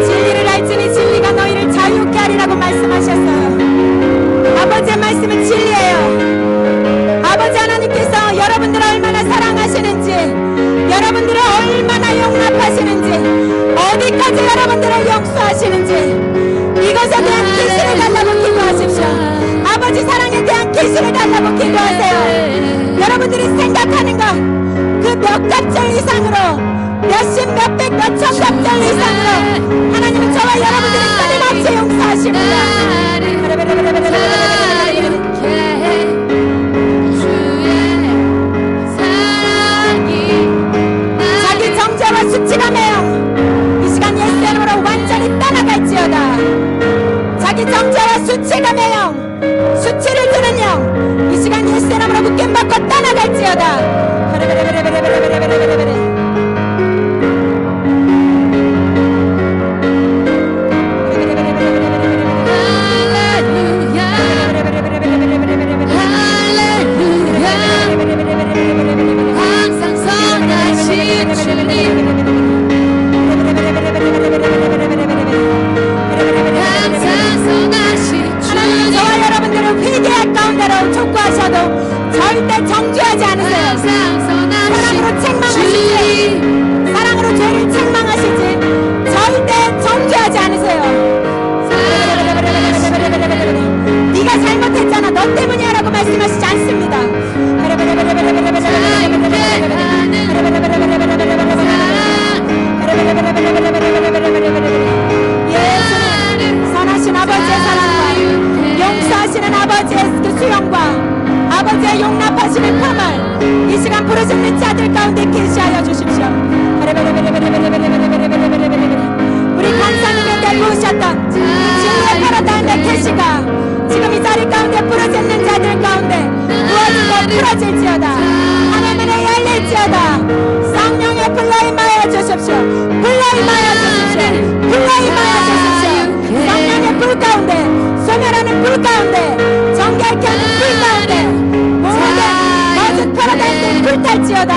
진리를 알지니 진리가 너희를 자유케 하리라고 말씀하셨어요. 아버지의 말씀은 진리예요. 아버지 하나님께서 여러분들을 얼마나 사랑하시는지, 여러분들을 얼마나 용납하시는지, 어디까지 여러분들을 용서하시는지, 이것에 대한 계시를 달라고 기도하십시오. 아버지 사랑에 대한 계시를 달라고 기도하세요. 여러분들이 생각하는 것 그 몇 갑절 이상으로, 몇십, 몇백, 몇천 갑절 이상으로 하나님은 저와 여러분들을 끊임없이 용서하십니다. 자기 수치감의 영, 수치를 드는 영, 이 시간 예수의 이름으로 묶임받고 떠나갈지어다. 베레베레베레베레베레베레베레. 항상 선하신 주님 항상 선하신 주님 저와 여러분들은 회개할 가운데로 촉구하셔도 절대 정죄하지 않으세요. 항상 사랑으로 선하신 책망하시지, 주님 사랑으로 죄를 책망하시지 절대 정죄하지 않으세요. 네가 잘못했잖아, 너 때문이야 라고 말씀하시지 않습니다. 예수는 선하신 아버지의 사랑과 용서하시는 아버지의 그 수용과 아버지의 용납하시는 품을 이 시간 부르짖는 자들 가운데 계시하여 주십시오. 우리 간사님의 내부으셨던 진리의 파라다임의 계시가 지금 이 자리 가운데 부르짖는 자들 가운데 부어지고 풀어질지어다. 하늘문에 열릴지어다. 성령의 불러 임하여 주십시오. 불러 임하여 주십시오. 불러 임하여 주십시오. 성령의 불 가운데, 소멸하는 불 가운데, 정결케 하는 불 가운데 모든 거짓 파라다임들 불탈지어다.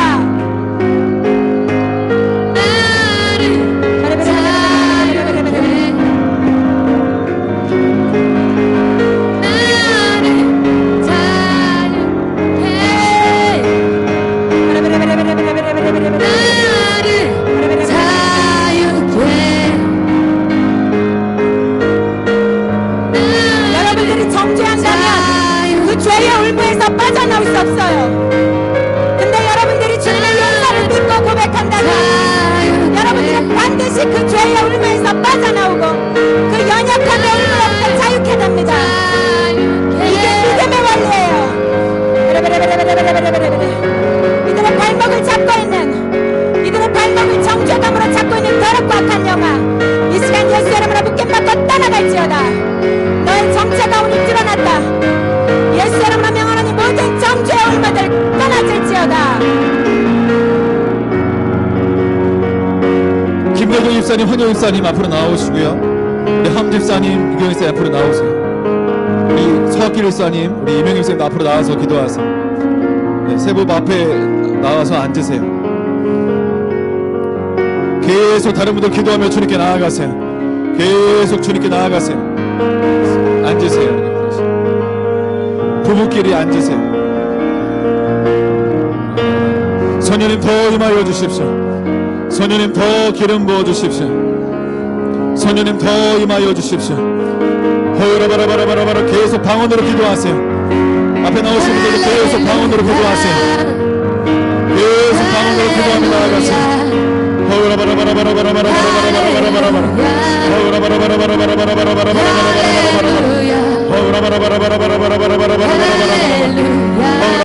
여러분들이 정죄한다면 그 죄의 울무에서 빠져나올 수 없어요. 근데 여러분들이 주님의 용서를 믿고 고백한다면 여러분들은 반드시 그 죄의 울무에서 빠져나오고 그 연약함의 울무로부터 자유케 됩니다. 이게 믿음의 원리예요. 이들의 발목을 잡고 있는, 이들의 발목을 정죄감으로 잡고 있는 더럽고 악한 영아, 이 시간 예수 이름으로 묶임받고 떠나갈지어다. 너의 정체가 오늘 드러났다. 예수 이름으로 명하노니 모든 정죄의 울무들 떠나질지어다. 김대중 집사님, 헌영 집사님 앞으로 나오시고요. 우리 함 집사님, 유경 집사님 앞으로 나오세요. 우리 서학길 집사님, 우리 이명희 집사님 앞으로 나와서 기도하세요. 네, 세법 앞에 나와서 앉으세요. 계속 다른 분들 기도하며 주님께 나아가세요. 계속 주님께 나아가세요. 앉으세요. 부부끼리 앉으세요. 선녀님 더 임하여 주십시오. 선녀님 더 기름 부어 주십시오. 선녀님 더 임하여 주십시오. 허여라바라바라바라 계속 방언으로 기도하세요. 앞에 나오신 분들도 계속 방언으로 기도하세요. 계속 방언으로 기도하며 나아가세요. 허여라바라바라바라바라바라바라바라바라바라